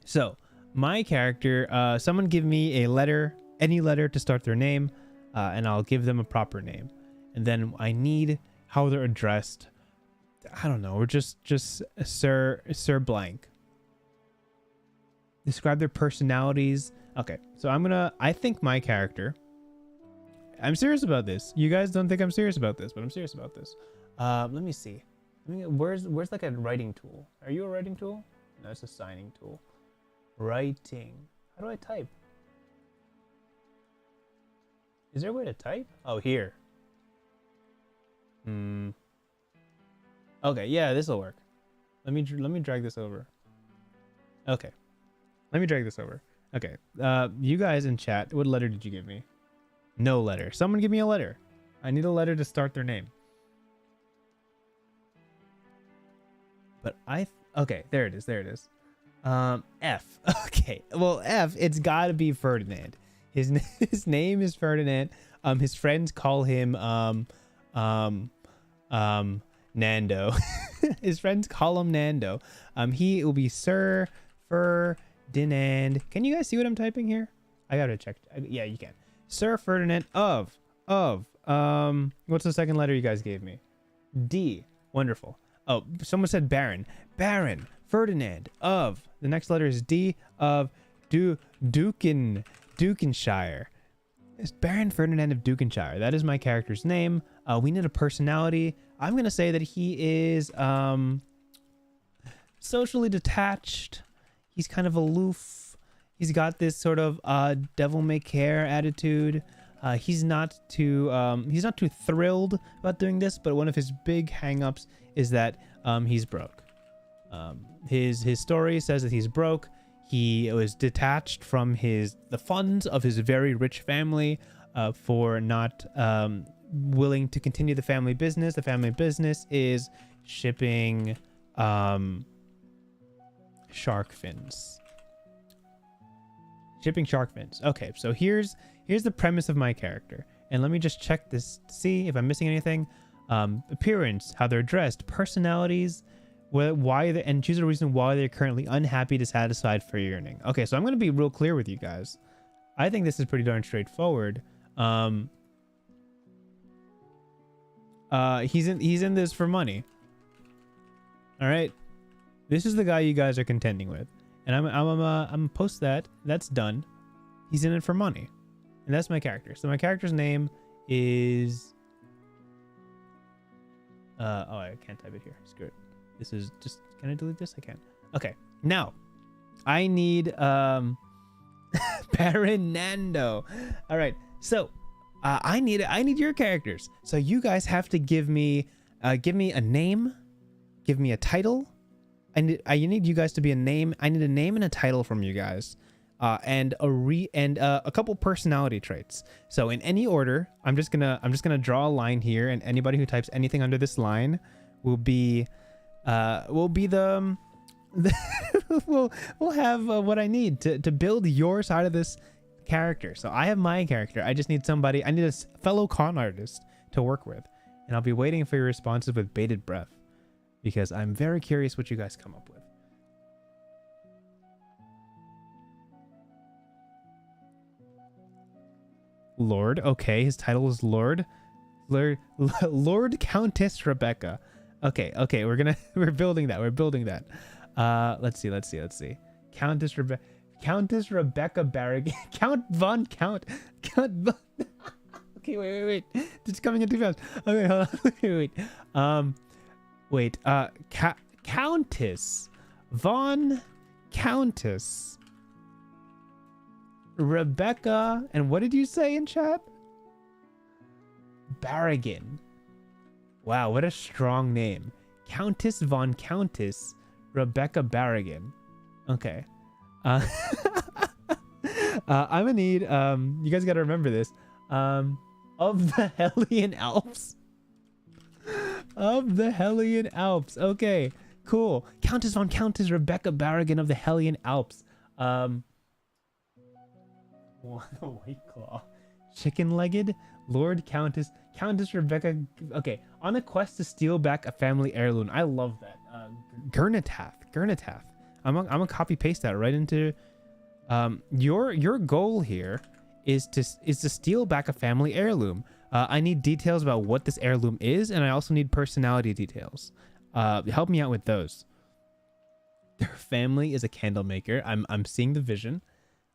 So my character. Someone give me a letter, any letter to start their name, and I'll give them a proper name. And then I need how they're addressed. I don't know. We're just Sir Blank. Describe their personalities. Okay, so I think my character. I'm serious about this. You guys don't think I'm serious about this, but I'm serious about this. Let me see. Where's like a writing tool? Are you a writing tool? No, it's a signing tool. Writing. How do I type? Is there a way to type? Oh, here. Okay, yeah, this will work. Let me drag this over. Okay. Let me drag this over. Okay. You guys in chat, what letter did you give me? No letter. Someone give me a letter. I need a letter to start their name. But okay, there it is. F. Okay. Well, F. It's got to be Ferdinand. His name is Ferdinand. His friends call him Nando. His friends call him Nando. He will be Sir Ferdinand. Can you guys see what I'm typing here? I gotta check. Yeah, you can. Sir Ferdinand of what's the second letter you guys gave me? D. Wonderful. Oh, someone said Baron. Baron Ferdinand of, the next letter is D, of Dukenshire. It's Baron Ferdinand of Dukenshire. That is my character's name. We need a personality. I'm gonna say that he is socially detached. He's kind of aloof. He's got this sort of devil may care attitude. He's not too thrilled about doing this, but one of his big hang-ups is that he's broke. His story says that he's broke. He was detached from the funds of his very rich family for not willing to continue the family business. The family business is shipping shark fins. Shipping shark fins. Okay, so here's the premise of my character. And let me just check this to see if I'm missing anything. Appearance, how they're dressed, personalities, and choose a reason why they're currently unhappy, dissatisfied, for yearning. Okay, so I'm going to be real clear with you guys. I think this is pretty darn straightforward. He's in this for money. All right, this is the guy you guys are contending with, and I'm gonna post that. That's done. He's in it for money, and that's my character. So my character's name is. Oh, I can't type it here. Screw it. This is just. Can I delete this? I can. Okay. Now, I need Baron Nando. All right. So, I need your characters. So you guys have to give me a name, give me a title. I need you guys to be a name. I need a name and a title from you guys, and a couple personality traits. So in any order, I'm just gonna draw a line here, and anybody who types anything under this line will be the we'll have what I need to build your side of this character. So I have my character. I just need somebody. I need a fellow con artist to work with, and I'll be waiting for your responses with bated breath, because I'm very curious what you guys come up with. Lord. Okay, his title is Lord Countess Rebecca. Okay, we're building that. Let's see. Countess Rebecca Barrigan. Count Von. Okay, wait. It's coming in too fast. Okay, hold on. Wait. Countess Von Countess Rebecca, and what did you say in chat? Barrigan. Wow, what a strong name. Countess Von Countess Rebecca Barrigan. Okay. I'm gonna need you guys gotta remember this. Of the Hellion Alps. Of the Hellion Alps. Okay, cool. Countess Von Countess Rebecca Barrigan of the Hellion Alps. White Claw. Chicken-legged. Lord Countess Rebecca. Okay, on a quest to steal back a family heirloom. I love that. Gurnatath. I'm gonna copy paste that right into your goal here is to steal back a family heirloom. I need details about what this heirloom is, and I also need personality details. Help me out with those. Their family is a candle maker. I'm seeing the vision.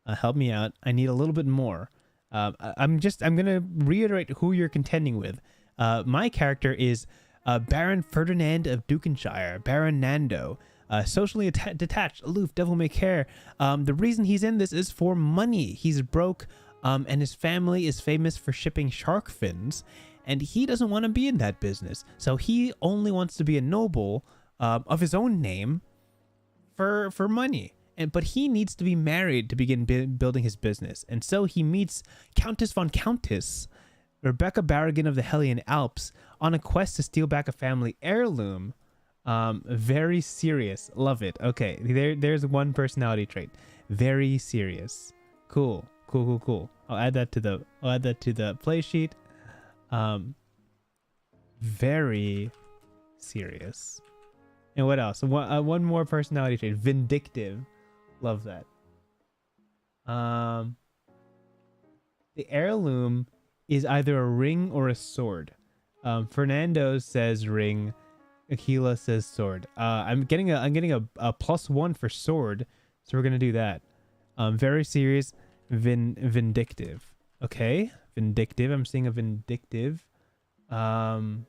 Help me out. I need a little bit more. I'm gonna reiterate who you're contending with. My character is Baron Ferdinand of Dukenshire, Baron Nando, socially detached, aloof, devil may care. The reason he's in this is for money. He's broke, and his family is famous for shipping shark fins, and he doesn't want to be in that business. So he only wants to be a noble of his own name for money. But he needs to be married to begin building his business. And so he meets Countess Von Countess Rebecca Barrigan of the Hellion Alps on a quest to steal back a family heirloom. Very serious. Love it. Okay, there's one personality trait. Very serious. Cool. Cool. I'll add that to the play sheet. Very serious. And what else? One more personality trait. Vindictive. Love that. The heirloom is either a ring or a sword. Fernando says ring. Aquila says sword. I'm getting a +1 for sword, so we're gonna do that. Very serious. Vindictive. Okay, vindictive. I'm seeing a vindictive. And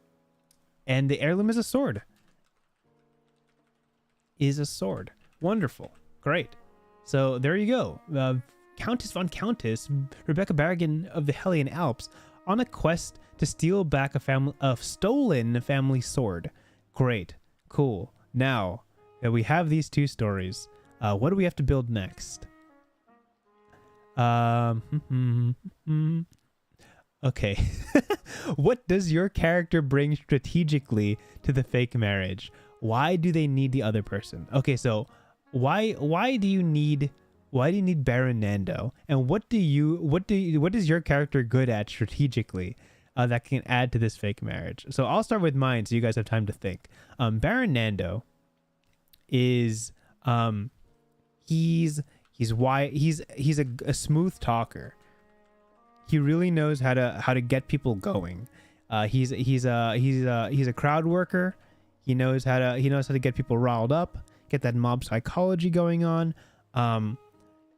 the heirloom is a sword. Is a sword. Wonderful. Great. So there you go. Countess von Countess, Rebecca Barrigan of the Hellion Alps, on a quest to steal back a stolen family sword. Great. Cool. Now that we have these two stories, what do we have to build next? Okay. What does your character bring strategically to the fake marriage? Why do they need the other person? Okay, so why do you need Baron Nando? And what is your character good at strategically that can add to this fake marriage? So I'll start with mine so you guys have time to think. Baron Nando is he's a smooth talker. He really knows how to get people going. He's a crowd worker. He knows how to get people riled up, get that mob psychology going on.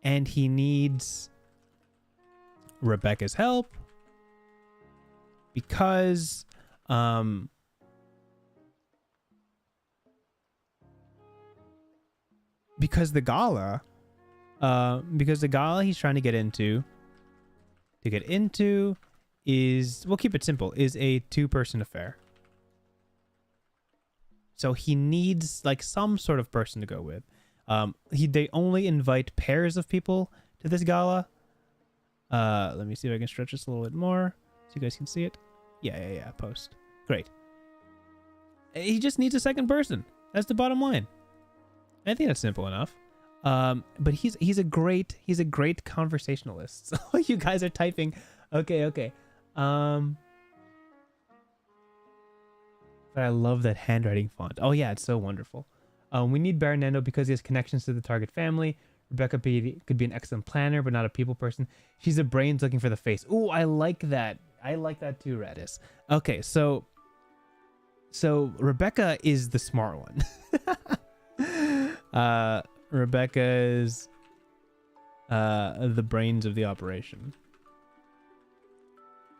And he needs Rebecca's help because the gala he's trying to get into is, we'll keep it simple, is a 2-person affair. So he needs like some sort of person to go with. They only invite pairs of people to this gala. Let me see if I can stretch this a little bit more so you guys can see it. Yeah. Post. Great. He just needs a second person. That's the bottom line. I think that's simple enough. But he's a great conversationalist. So you guys are typing. Okay. But I love that handwriting font. Oh yeah, it's so wonderful. We need Baron Nando because he has connections to the target family. Rebecca could be an excellent planner, but not a people person. She's a brains looking for the face. Ooh, I like that. I like that too, Radis. Okay, so Rebecca is the smart one. Rebecca is the brains of the operation,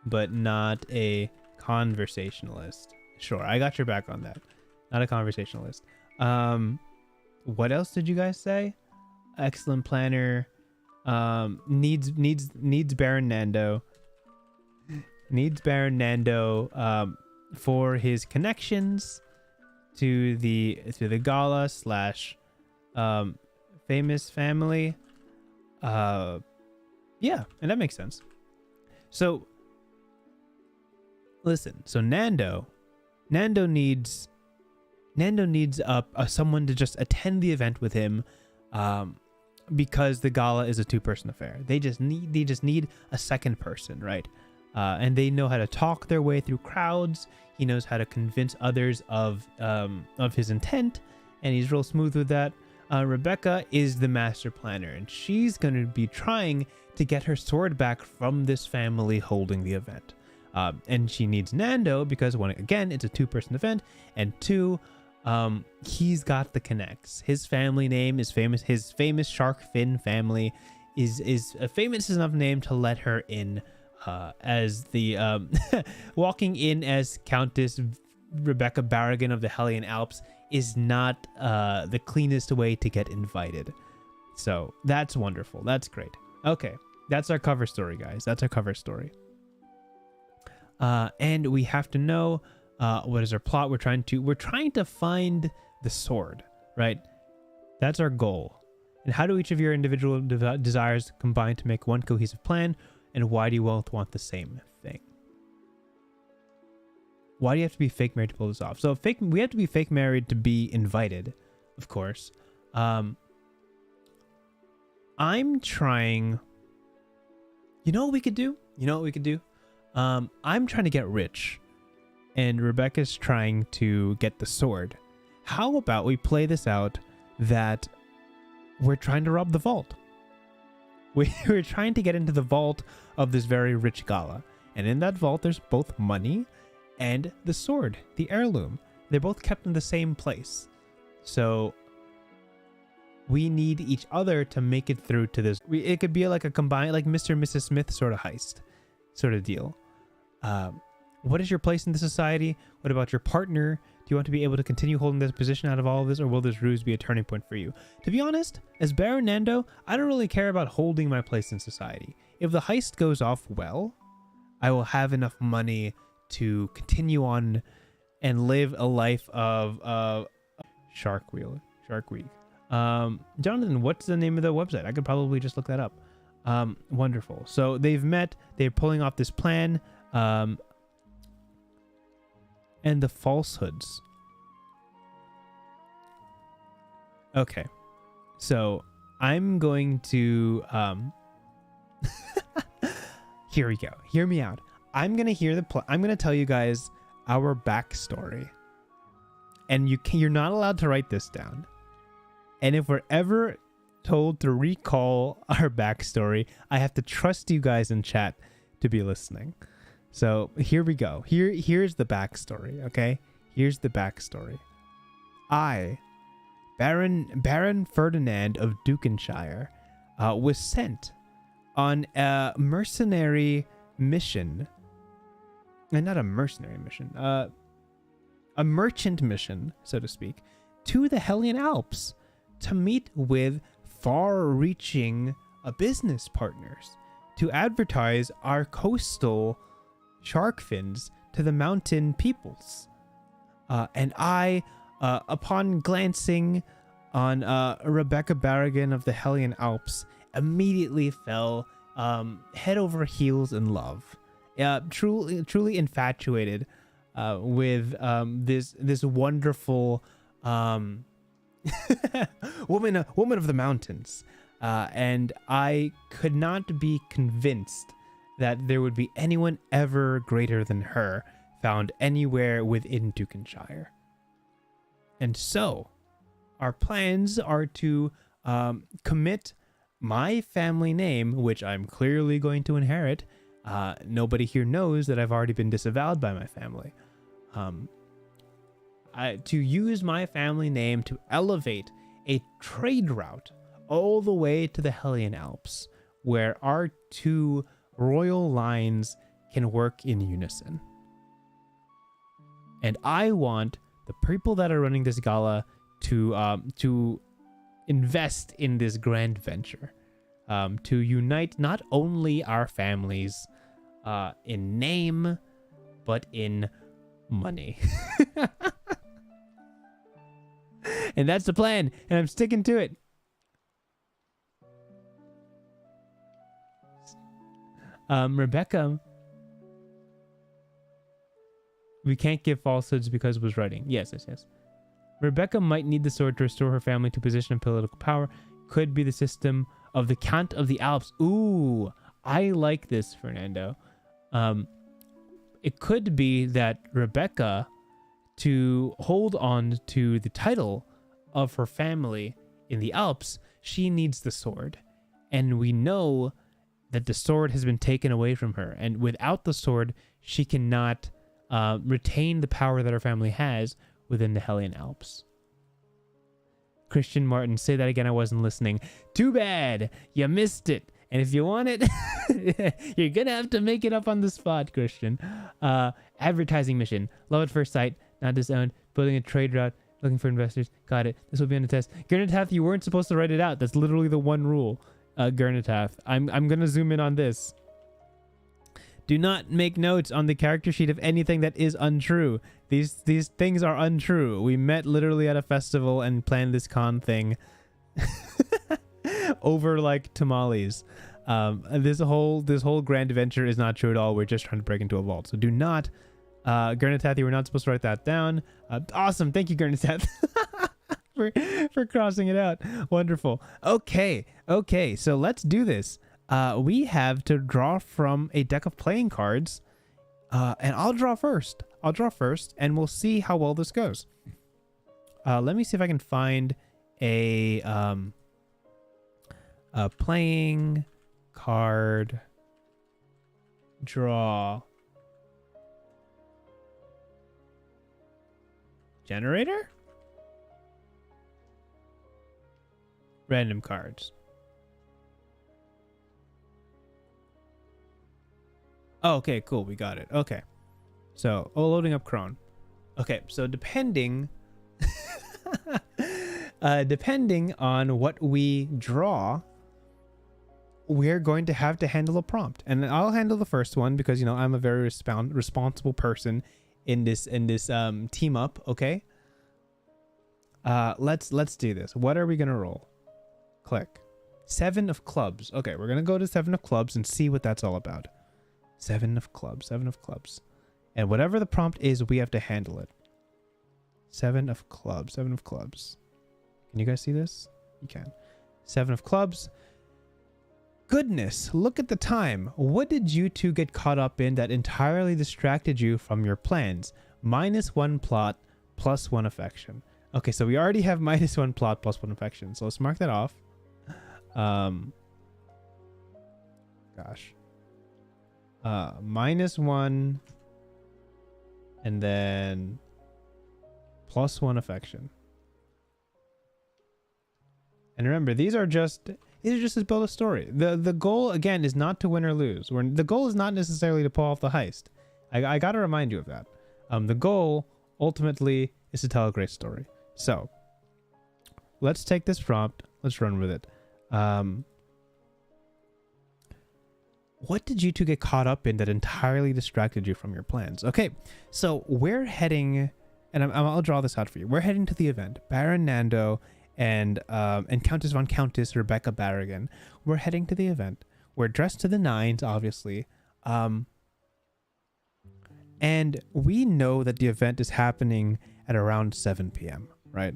but not a conversationalist. Sure, I got your back on that. Not a conversationalist. What else did you guys say? Excellent planner. Needs Baron Nando. Needs Baron Nando for his connections to the gala / famous family. Yeah, and that makes sense. So listen, so Nando needs someone to just attend the event with him, because the gala is a 2-person affair. They just need a second person, right? And they know how to talk their way through crowds. He knows how to convince others of his intent, and he's real smooth with that. Rebecca is the master planner, and she's going to be trying to get her sword back from this family holding the event. And she needs Nando because, one, again, it's a 2-person event, and 2, he's got the connects. His family name is famous. His famous shark fin family is a famous enough name to let her in as the walking in as Countess Rebecca Barrigan of the Hellion Alps is not the cleanest way to get invited. So that's wonderful. That's great. Okay, that's our cover story, guys. That's our cover story. And we have to know what is our plot. We're trying to find the sword, right? That's our goal. And how do each of your individual desires combine to make one cohesive plan? And why do you both want the same thing? Why do you have to be fake married to pull this off? So we have to be fake married to be invited, of course. I'm trying. You know what we could do? I'm trying to get rich, and Rebecca's trying to get the sword. How about we play this out that we're trying to rob the vault? We're trying to get into the vault of this very rich gala. And in that vault, there's both money and the sword, the heirloom. They're both kept in the same place. So we need each other to make it through to this. It could be like a combined, like Mr. and Mrs. Smith sort of heist sort of deal. What is your place in the society? What about your partner? Do you want to be able to continue holding this position out of all of this, or will this ruse be a turning point for you? To be honest, as Baron Nando, I don't really care about holding my place in society. If the heist goes off well, I will have enough money to continue on and live a life of Shark Week. Jonathan, what's the name of the website? I could probably just look that up. Wonderful. So they've met. They're pulling off this plan. And the falsehoods. Okay. So I'm going to here we go. Hear me out. I'm going to tell you guys our backstory. And you're not allowed to write this down. And if we're ever told to recall our backstory, I have to trust you guys in chat to be listening. So here we go. Here's the backstory, okay? Here's the backstory. I, Baron Ferdinand of Dukenshire, was sent on a mercenary mission. And not a mercenary mission. A merchant mission, so to speak, to the Hellion Alps to meet with far-reaching business partners to advertise our coastal shark fins to the mountain peoples. And I, upon glancing on Rebecca Barragan of the Hellion Alps, immediately fell head over heels in love. Truly infatuated with this wonderful woman of the mountains. And I could not be convinced that there would be anyone ever greater than her found anywhere within Dukenshire. And so, our plans are to commit my family name, which I'm clearly going to inherit. Nobody here knows that I've already been disavowed by my family. To use my family name to elevate a trade route all the way to the Hellion Alps, where our two royal lines can work in unison. And I want the people that are running this gala to invest in this grand venture, to unite not only our families in name, but in money. And that's the plan, and I'm sticking to it. Rebecca, we can't give falsehoods because it was writing. Yes. Rebecca might need the sword to restore her family to position of political power. Could be the system of the Count of the Alps. Ooh, I like this, Fernando. It could be that Rebecca, to hold on to the title of her family in the Alps, she needs the sword. And we know that the sword has been taken away from her. And without the sword, she cannot retain the power that her family has within the Hellion Alps. Christian Martin, say that again, I wasn't listening. Too bad, you missed it. And if you want it, you're gonna have to make it up on the spot, Christian. Advertising mission, love at first sight, not disowned, building a trade route, looking for investors, got it. This will be on the test. Gernatath, you weren't supposed to write it out. That's literally the one rule. Gernatath, I'm gonna zoom in on this. Do not make notes on the character sheet of anything that is untrue. These things are untrue. We met literally at a festival and planned this con thing over like tamales. This whole grand adventure is not true at all. We're just trying to break into a vault. So do not Gurnatath, you were not supposed to write that down. Awesome. Thank you, Gurnatath, for crossing it out. Wonderful. Okay. So let's do this. We have to draw from a deck of playing cards. And I'll draw first. And we'll see how well this goes. Let me see if I can find a playing card draw generator. Random cards. Oh, okay, cool. We got it. Okay. So, loading up Chrome. Okay, so depending on what we draw, we're going to have to handle a prompt. And I'll handle the first one because, you know, I'm a very responsible person in this team up, okay? Let's do this. What are we going to roll? Click. 7 of clubs. Okay, we're going to go to 7 of clubs and see what that's all about. 7 of clubs. And whatever the prompt is, we have to handle it. 7 of clubs. Can you guys see this? You can. 7 of clubs. Goodness, look at the time. What did you two get caught up in that entirely distracted you from your plans? -1 plot, +1 affection. Okay, so we already have -1 plot, +1 affection. So let's mark that off. Gosh. -1 and then +1 affection. And remember, these are just to build a story. The goal again is not to win or lose. The goal is not necessarily to pull off the heist. I got to remind you of that. The goal ultimately is to tell a great story. So let's take this prompt. Let's run with it. What did you two get caught up in that entirely distracted you from your plans? Okay, so we're heading, and I'll draw this out for you. We're heading to the event. Baron Nando and Countess von Countess Rebecca Barrigan. We're heading to the event. We're dressed to the nines, obviously. And we know that the event is happening at around 7 p.m., right?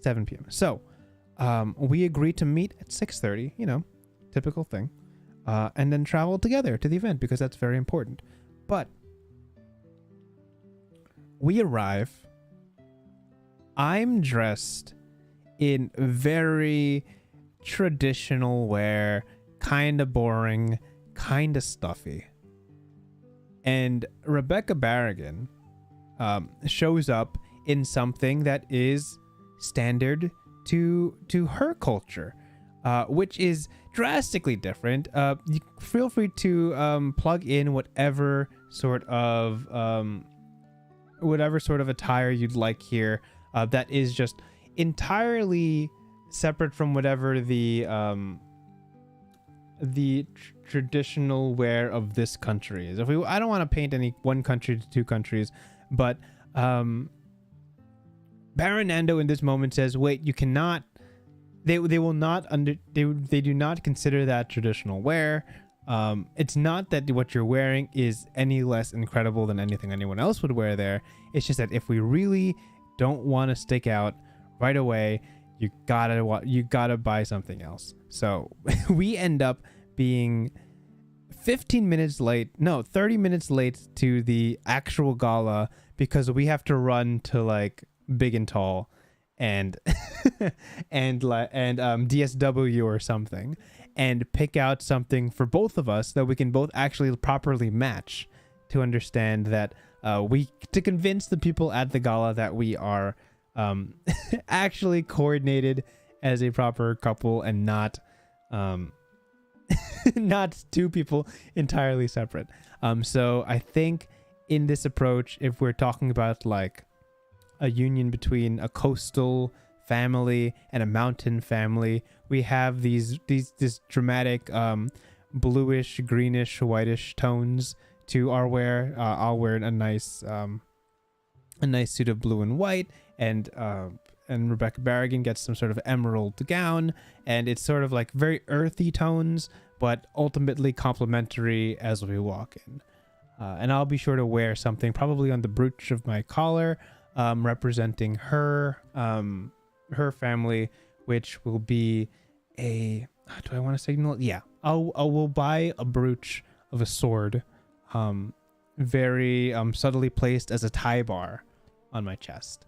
7 p.m. So we agree to meet at 6:30, you know, typical thing. And then travel together to the event because that's very important. But we arrive. I'm dressed in very traditional wear, kind of boring, kind of stuffy. And Rebecca Barrigan shows up in something that is standard to her culture, which is drastically different. You feel free to plug in whatever sort of attire you'd like here. That is just entirely separate from whatever the traditional wear of this country is. I don't want to paint any one country to two countries, but Baron Nando in this moment says, "Wait, you cannot." They will not they do not consider that traditional wear. It's not that what you're wearing is any less incredible than anything anyone else would wear there. It's just that if we really don't want to stick out right away, you gotta buy something else. So we end up being 30 minutes late to the actual gala because we have to run to like Big and Tall and DSW or something and pick out something for both of us that we can both actually properly match to understand that to convince the people at the gala that we are actually coordinated as a proper couple and not not two people entirely separate. So I think in this approach, if we're talking about like a union between a coastal family and a mountain family, we have this dramatic bluish, greenish, whitish tones to our wear. I'll wear a nice suit of blue and white, and Rebecca Barrigan gets some sort of emerald gown, and it's sort of like very earthy tones, but ultimately complementary as we walk in. And I'll be sure to wear something probably on the brooch of my collar, representing her family, which will be a, do I want to signal? Yeah, I will buy a brooch of a sword, very subtly placed as a tie bar on my chest.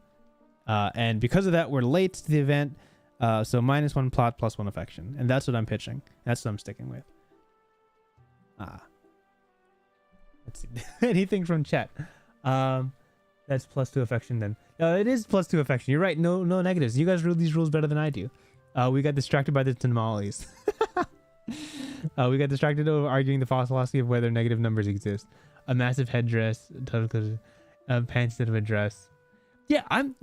And because of that, we're late to the event. So -1 plot, +1 affection. And that's what I'm pitching. That's what I'm sticking with. Let's see. Anything from chat. That's +2 affection then. It is +2 affection. You're right. No negatives. You guys rule these rules better than I do. We got distracted by the tamales. We got distracted over arguing the philosophy of whether negative numbers exist. A massive headdress, pants instead of a dress. Yeah, I'm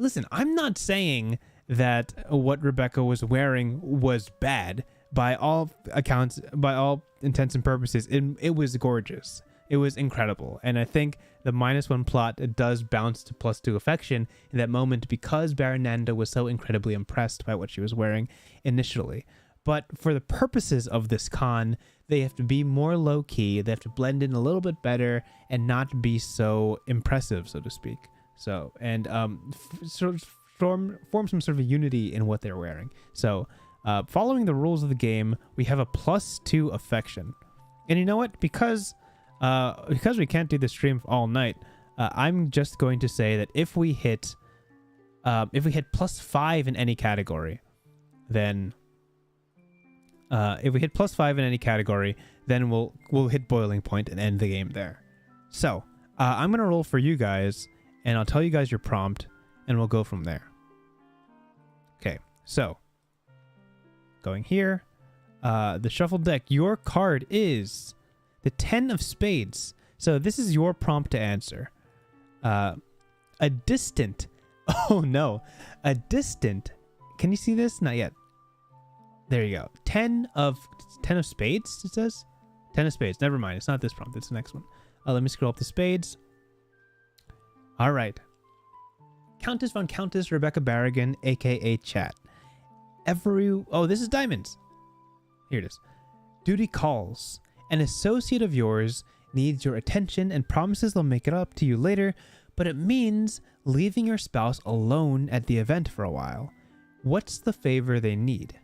not saying that what Rebecca was wearing was bad. By all accounts, by all intents and purposes, it was gorgeous. It was incredible. And I think the -1 plot does bounce to +2 affection in that moment because Baron Nanda was so incredibly impressed by what she was wearing initially. But for the purposes of this con, they have to be more low-key. They have to blend in a little bit better and not be so impressive, so to speak. So, and sort of form some sort of a unity in what they're wearing. So, following the rules of the game, we have a +2 affection. And you know what? Because we can't do the stream all night, I'm just going to say that if we hit +5 in any category, then we'll hit boiling point and end the game there. So I'm gonna roll for you guys, and I'll tell you guys your prompt, and we'll go from there. Okay, so going here, the shuffle deck. Your card is the 10 of spades. So this is your prompt to answer. A distant. Oh no, a distant. Can you see this? Not yet. There you go. 10 of spades. It says 10 of spades. Never mind. It's not this prompt. It's the next one. Let me scroll up the spades. All right. Countess von Countess Rebecca Barrigan, aka Chat. This is diamonds. Here it is. Duty calls. An associate of yours needs your attention and promises they'll make it up to you later, but it means leaving your spouse alone at the event for a while. What's the favor they need?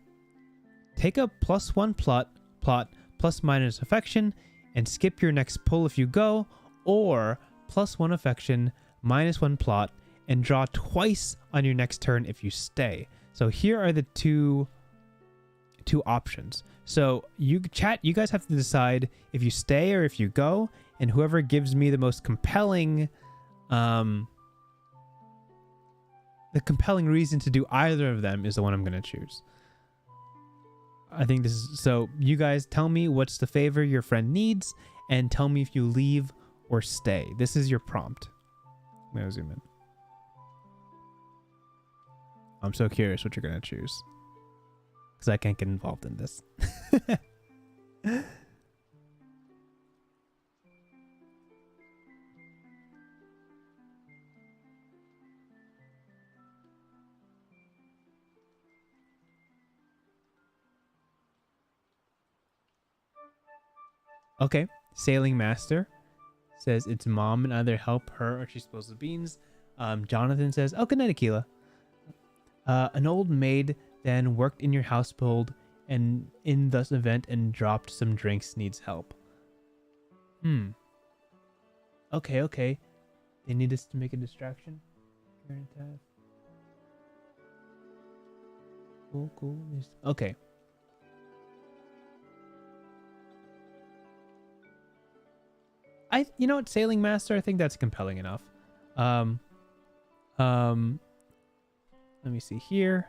Take a +1 plot ± affection and skip your next pull if you go, or +1 affection -1 plot and draw twice on your next turn if you stay. So here are the two options. So you guys have to decide if you stay or if you go, and whoever gives me the most compelling reason to do either of them is the one I'm going to choose. I think this is, so you guys tell me what's the favor your friend needs and tell me if you leave or stay. This is your prompt. I'm going to zoom in. I'm so curious what you're going to choose, because I can't get involved in this. Okay, Sailing Master says it's mom and either help her or she spills the beans. Jonathan says, oh, good night, Akila. An old maid then worked in your household and in this event and dropped some drinks, needs help. Okay. They need us to make a distraction. Cool. Okay. You know what, Sailing Master, I think that's compelling enough. Let me see here.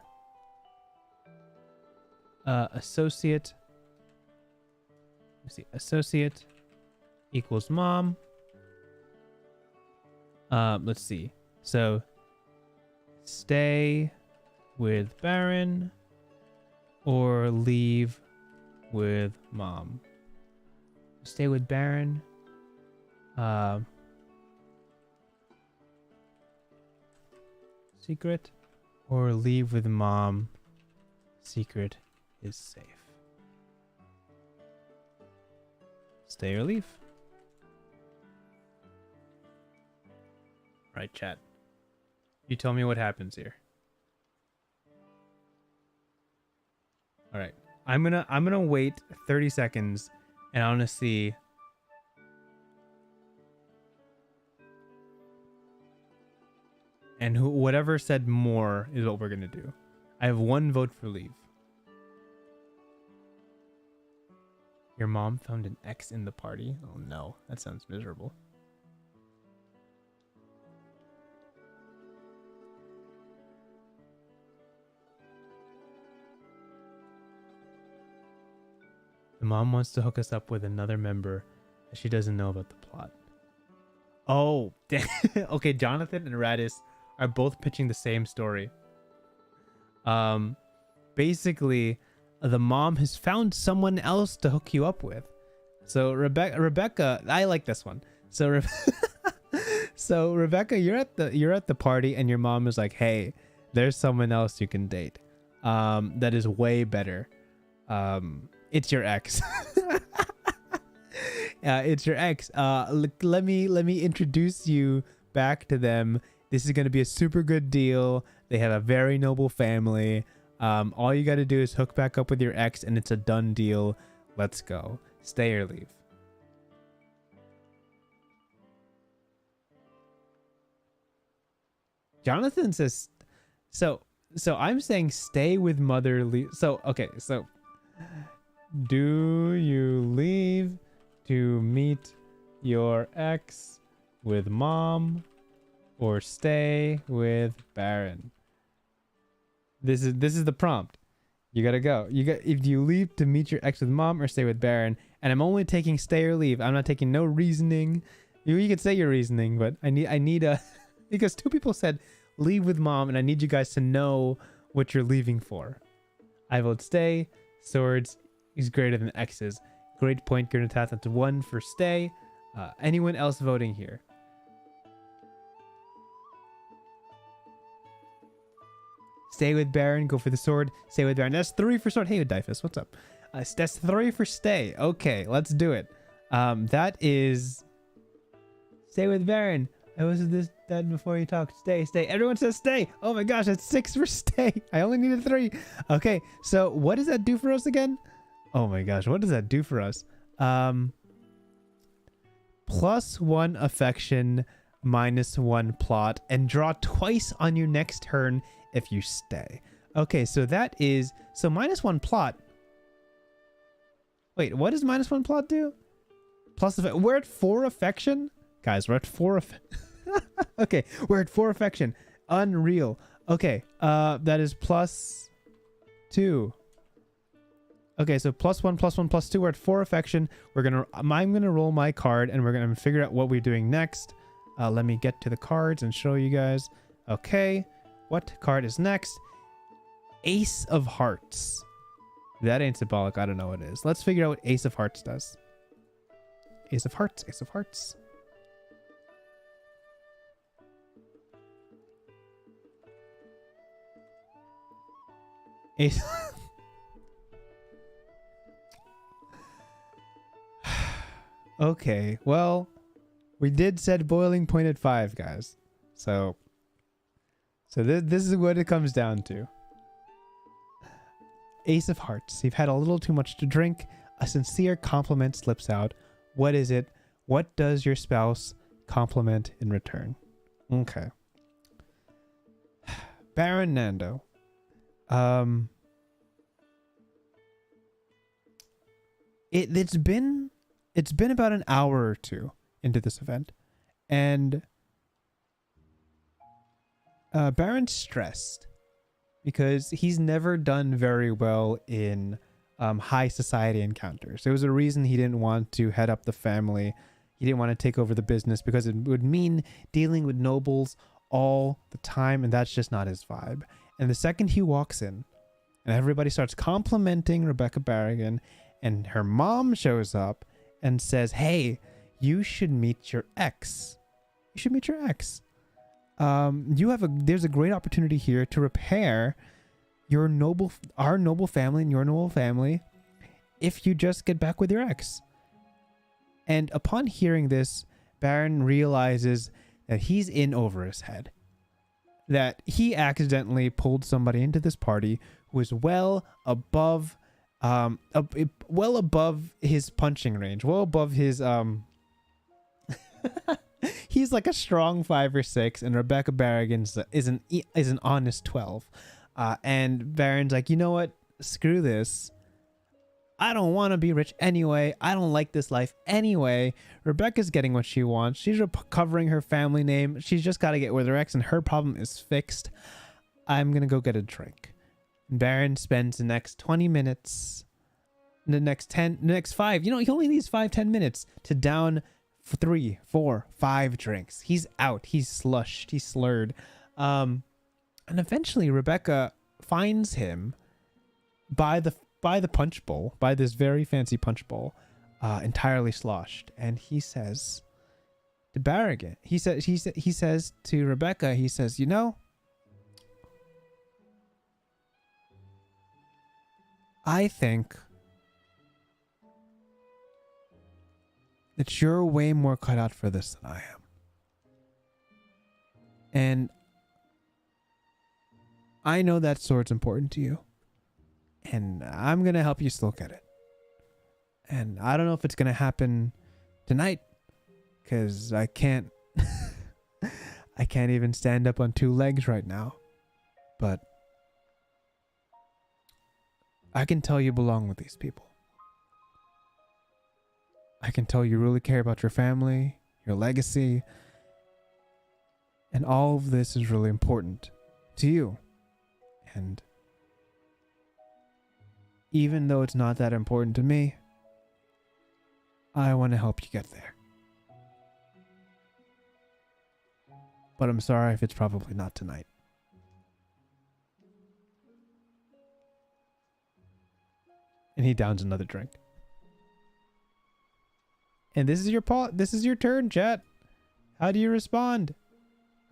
Associate. Let's see. Associate equals mom. Let's see. So stay with Baron or leave with mom. Stay with Baron. Secret or leave with mom. Secret is safe. Stay or leave. All right, chat. You tell me what happens here. All right. I'm gonna wait 30 seconds and I want to see. And whatever said more is what we're gonna do. I have 1 vote for leave. Your mom found an ex in the party? Oh no, that sounds miserable. The mom wants to hook us up with another member, but she doesn't know about the plot. Oh, okay. Jonathan and Radis are both pitching the same story. Basically, the mom has found someone else to hook you up with. So Rebecca, I like this one. So so Rebecca, you're at the party and your mom is like, "Hey, there's someone else you can date. That is way better. It's your ex." It's your ex. Let me introduce you back to them. This is going to be a super good deal. They have a very noble family. All you got to do is hook back up with your ex and it's a done deal. Let's go. Stay or leave. Jonathan says, so I'm saying stay with mother. So, okay. So do you leave to meet your ex with mom or stay with Baron? This is the prompt. You gotta go. If you leave to meet your ex with mom or stay with Baron, and I'm only taking stay or leave. I'm not taking no reasoning. You can say your reasoning, but I need a because 2 people said leave with mom, and I need you guys to know what you're leaving for. I vote stay. Swords is greater than X's. Great point, Gurnatat. That's 1 for stay. Anyone else voting here? Stay with Baron. Go for the sword. Stay with Baron. That's 3 for sword. Hey, Dyfus, what's up? That's 3 for stay. Okay, let's do it. That is stay with Baron. I was this dead before you talked. Stay. Everyone says stay. Oh my gosh, that's 6 for stay. I only needed 3. Okay, so what does that do for us again? Oh my gosh, what does that do for us? +1 affection, -1 plot, and draw twice on your next turn if you stay. Okay, so that is so -1 plot. Wait, what does -1 plot do? Plus, we're at 4 affection, guys. We're at 4. Okay, we're at 4 affection. Unreal. Okay, that is +2. Okay, so +1, +1, +2. We're at 4 affection. I'm gonna roll my card, and we're gonna figure out what we're doing next. Let me get to the cards and show you guys. Okay, what card is next? Ace of Hearts. If that ain't symbolic, I don't know what it is. Let's figure out what Ace of Hearts does. Ace of Hearts, Ace of Hearts. Ace. Okay, well, we did set boiling point at 5, guys. So this is what it comes down to. Ace of Hearts. You've had a little too much to drink. A sincere compliment slips out. What is it? What does your spouse compliment in return? Okay. Baron Nando. It's been about an hour or 2 into this event, and Baron's stressed because he's never done very well in high society encounters. There was a reason he didn't want to head up the family. He didn't want to take over the business because it would mean dealing with nobles all the time, and that's just not his vibe. And the second he walks in and everybody starts complimenting Rebecca Barrigan, and her mom shows up and says, "Hey, you should meet your ex. You should meet your ex. There's a great opportunity here to repair our noble family and your noble family if you just get back with your ex." And upon hearing this, Baron realizes that he's in over his head. That he accidentally pulled somebody into this party who is well above his punching range, well above his he's like a strong 5 or 6, and Rebecca Barrigan is an honest 12. And Baron's like, you know what? Screw this. I don't want to be rich anyway. I don't like this life anyway. Rebecca's getting what she wants. She's recovering her family name. She's just got to get with her ex, and her problem is fixed. I'm gonna go get a drink. And Baron spends the next 20 minutes, the next 5. You know, he only needs 5-10 minutes to down 3, 4, 5 drinks. He's out. He's slushed. He's slurred. And eventually, Rebecca finds him by the punch bowl, by this very fancy punch bowl, entirely sloshed, and he says to Barrigan, he says to Rebecca, he says, you know, I think that you're way more cut out for this than I am, and I know that sword's important to you. And I'm going to help you still get it. And I don't know if it's going to happen tonight, because I can't I can't even stand up on 2 legs right now. But I can tell you belong with these people. I can tell you really care about your family, your legacy, and all of this is really important to you. And even though it's not that important to me, I want to help you get there. But I'm sorry if it's probably not tonight. And he downs another drink. And this is your turn, chat. How do you respond?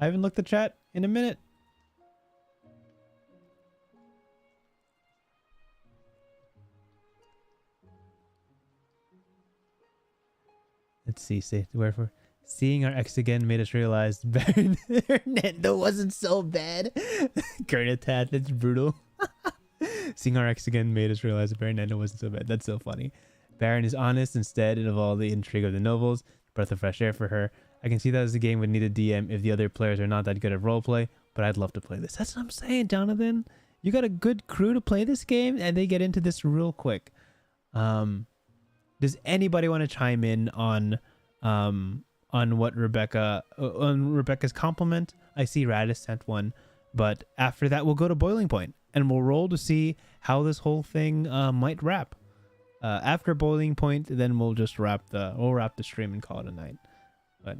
I haven't looked at chat in a minute. Let's see. Wherefore, seeing our ex again made us realize Nando wasn't so bad. Kernatat, that's brutal. Seeing our ex again made us realize that Baron Nando wasn't so bad. That's so funny. Baron is honest instead of all the intrigue of the novels. Breath of fresh air for her. I can see that as a game would need a DM if the other players are not that good at roleplay, but I'd love to play this. That's what I'm saying, Jonathan. You got a good crew to play this game, and they get into this real quick. Does anybody want to chime in on what Rebecca's compliment? I see Radis sent one, but after that we'll go to boiling point and we'll roll to see how this whole thing might wrap. After boiling point, then we'll just wrap the stream and call it a night. But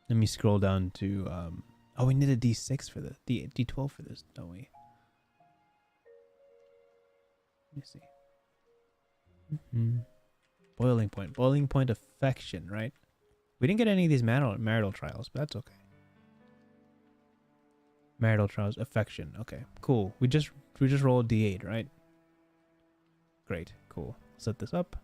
let me scroll down to oh, we need a D6 for this. D12 for this, don't we? Let me see. Boiling point. Boiling point affection, right? We didn't get any of these marital trials, but that's okay. Marital trials, affection. Okay, cool. We just roll a D8, right? Great, cool. Set this up.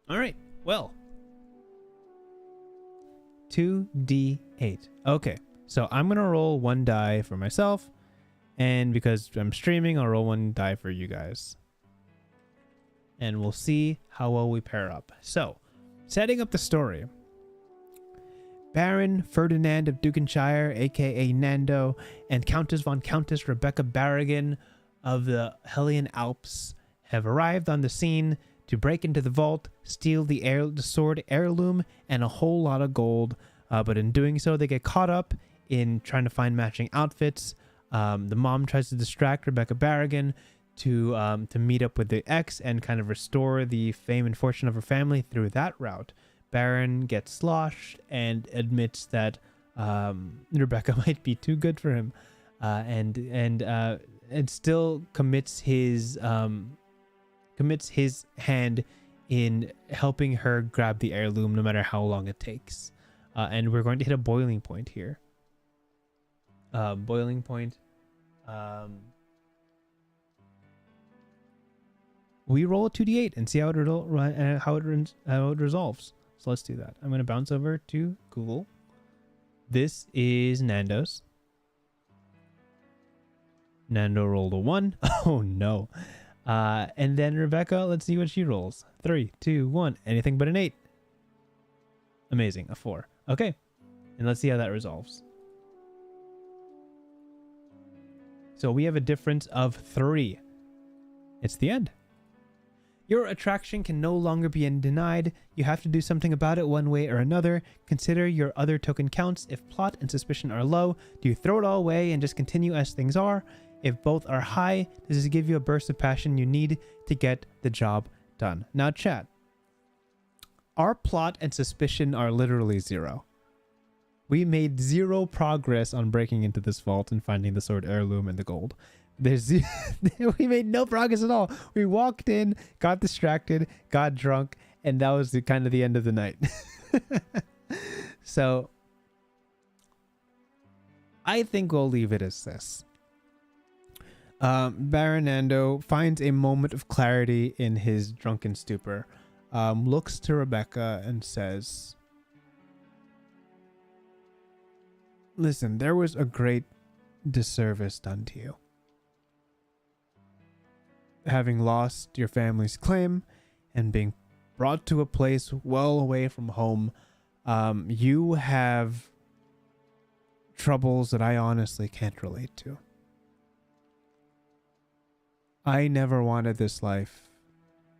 All right. Well, 2d8. Okay, so I'm gonna roll 1 die for myself, and because I'm streaming, I'll roll 1 die for you guys, and we'll see how well we pair up. So, setting up the story. Baron Ferdinand of Dukenshire, aka Nando, and Countess von Countess Rebecca Barrigan of the Hellion Alps have arrived on the scene to break into the vault, steal the sword heirloom, and a whole lot of gold. But in doing so, they get caught up in trying to find matching outfits. The mom tries to distract Rebecca Barrigan to meet up with the ex and kind of restore the fame and fortune of her family through that route. Baron gets sloshed and admits that Rebecca might be too good for him, and still commits his hand in helping her grab the heirloom no matter how long it takes. And we're going to hit a boiling point here. boiling point. We roll a 2d8 and see how it resolves. So let's do that. I'm going to bounce over to Google. This is Nando's. Nando rolled a 1. Oh no. And then Rebecca, let's see what she rolls. 3, 2, 1. Anything but an 8. Amazing. A 4. Okay. And let's see how that resolves. So we have a difference of 3. It's the end. Your attraction can no longer be denied. You have to do something about it one way or another. Consider your other token counts. If plot and suspicion are low, do you throw it all away and just continue as things are? If both are high, does this give you a burst of passion you need to get the job done? Now, chat. Our plot and suspicion are literally 0. We made 0 progress on breaking into this vault and finding the sword heirloom and the gold. We made no progress at all. We walked in, got distracted, got drunk, and that was kind of the end of the night. So I think we'll leave it as this. Baronando finds a moment of clarity in his drunken stupor, looks to Rebecca and says, listen, there was a great disservice done to you. Having lost your family's claim and being brought to a place well away from home, you have troubles that I honestly can't relate to. I never wanted this life,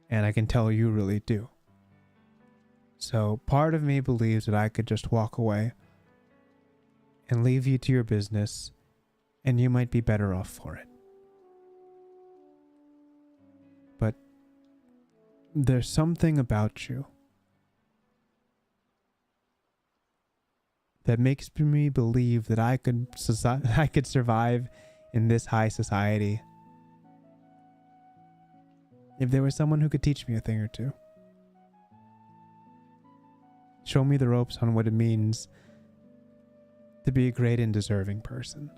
and I can tell you really do. So part of me believes that I could just walk away and leave you to your business, and you might be better off for it. But there's something about you that makes me believe that I could survive in this high society if there was someone who could teach me a thing or two. Show me the ropes on what it means to be a great and deserving person.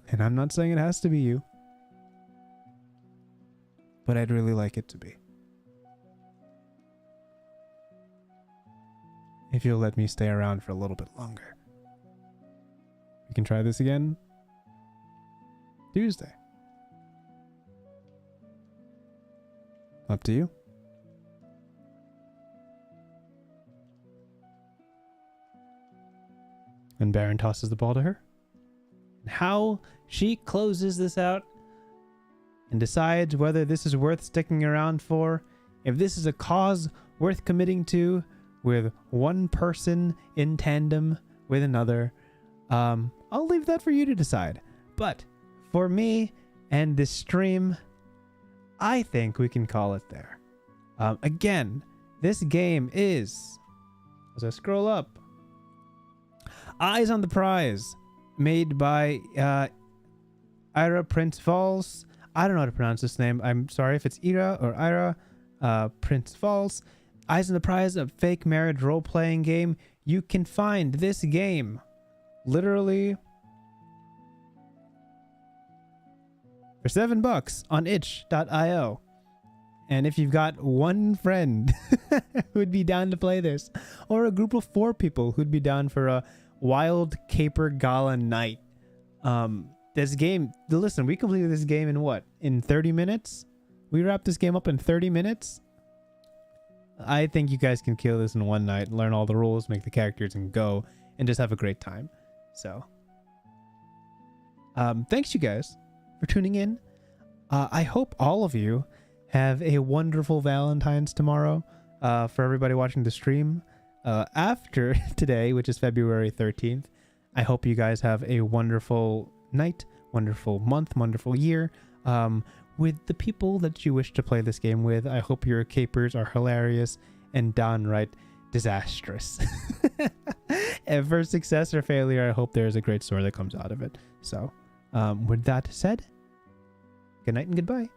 And I'm not saying it has to be you, but I'd really like it to be. If you'll let me stay around for a little bit longer. We can try this again Tuesday. Up to you. And Baron tosses the ball to her. And how she closes this out and decides whether this is worth sticking around for, if this is a cause worth committing to with one person in tandem with another, I'll leave that for you to decide. But for me and this stream, I think we can call it there. Again, this game is, as I scroll up, Eyes on the Prize, made by Ira Prince Falls. I don't know how to pronounce this name. I'm sorry if it's Ira or Ira Prince Falls. Eyes on the Prize, a fake marriage role-playing game. You can find this game literally for $7 on itch.io. And if you've got one friend who'd be down to play this, or a group of 4 people who'd be down for a wild caper gala night, this game, listen, we completed this game in what? In 30 minutes? We wrapped this game up in 30 minutes? I think you guys can kill this in one night, learn all the rules, make the characters, and go, and just have a great time. So, thanks you guys for tuning in. I hope all of you have a wonderful Valentine's tomorrow. For everybody watching the stream after today, which is February 13th, I hope you guys have a wonderful night, wonderful month, wonderful year with the people that you wish to play this game with. I hope your capers are hilarious and downright disastrous. And for success or failure, I hope there's a great story that comes out of it. So with that said, good night and goodbye.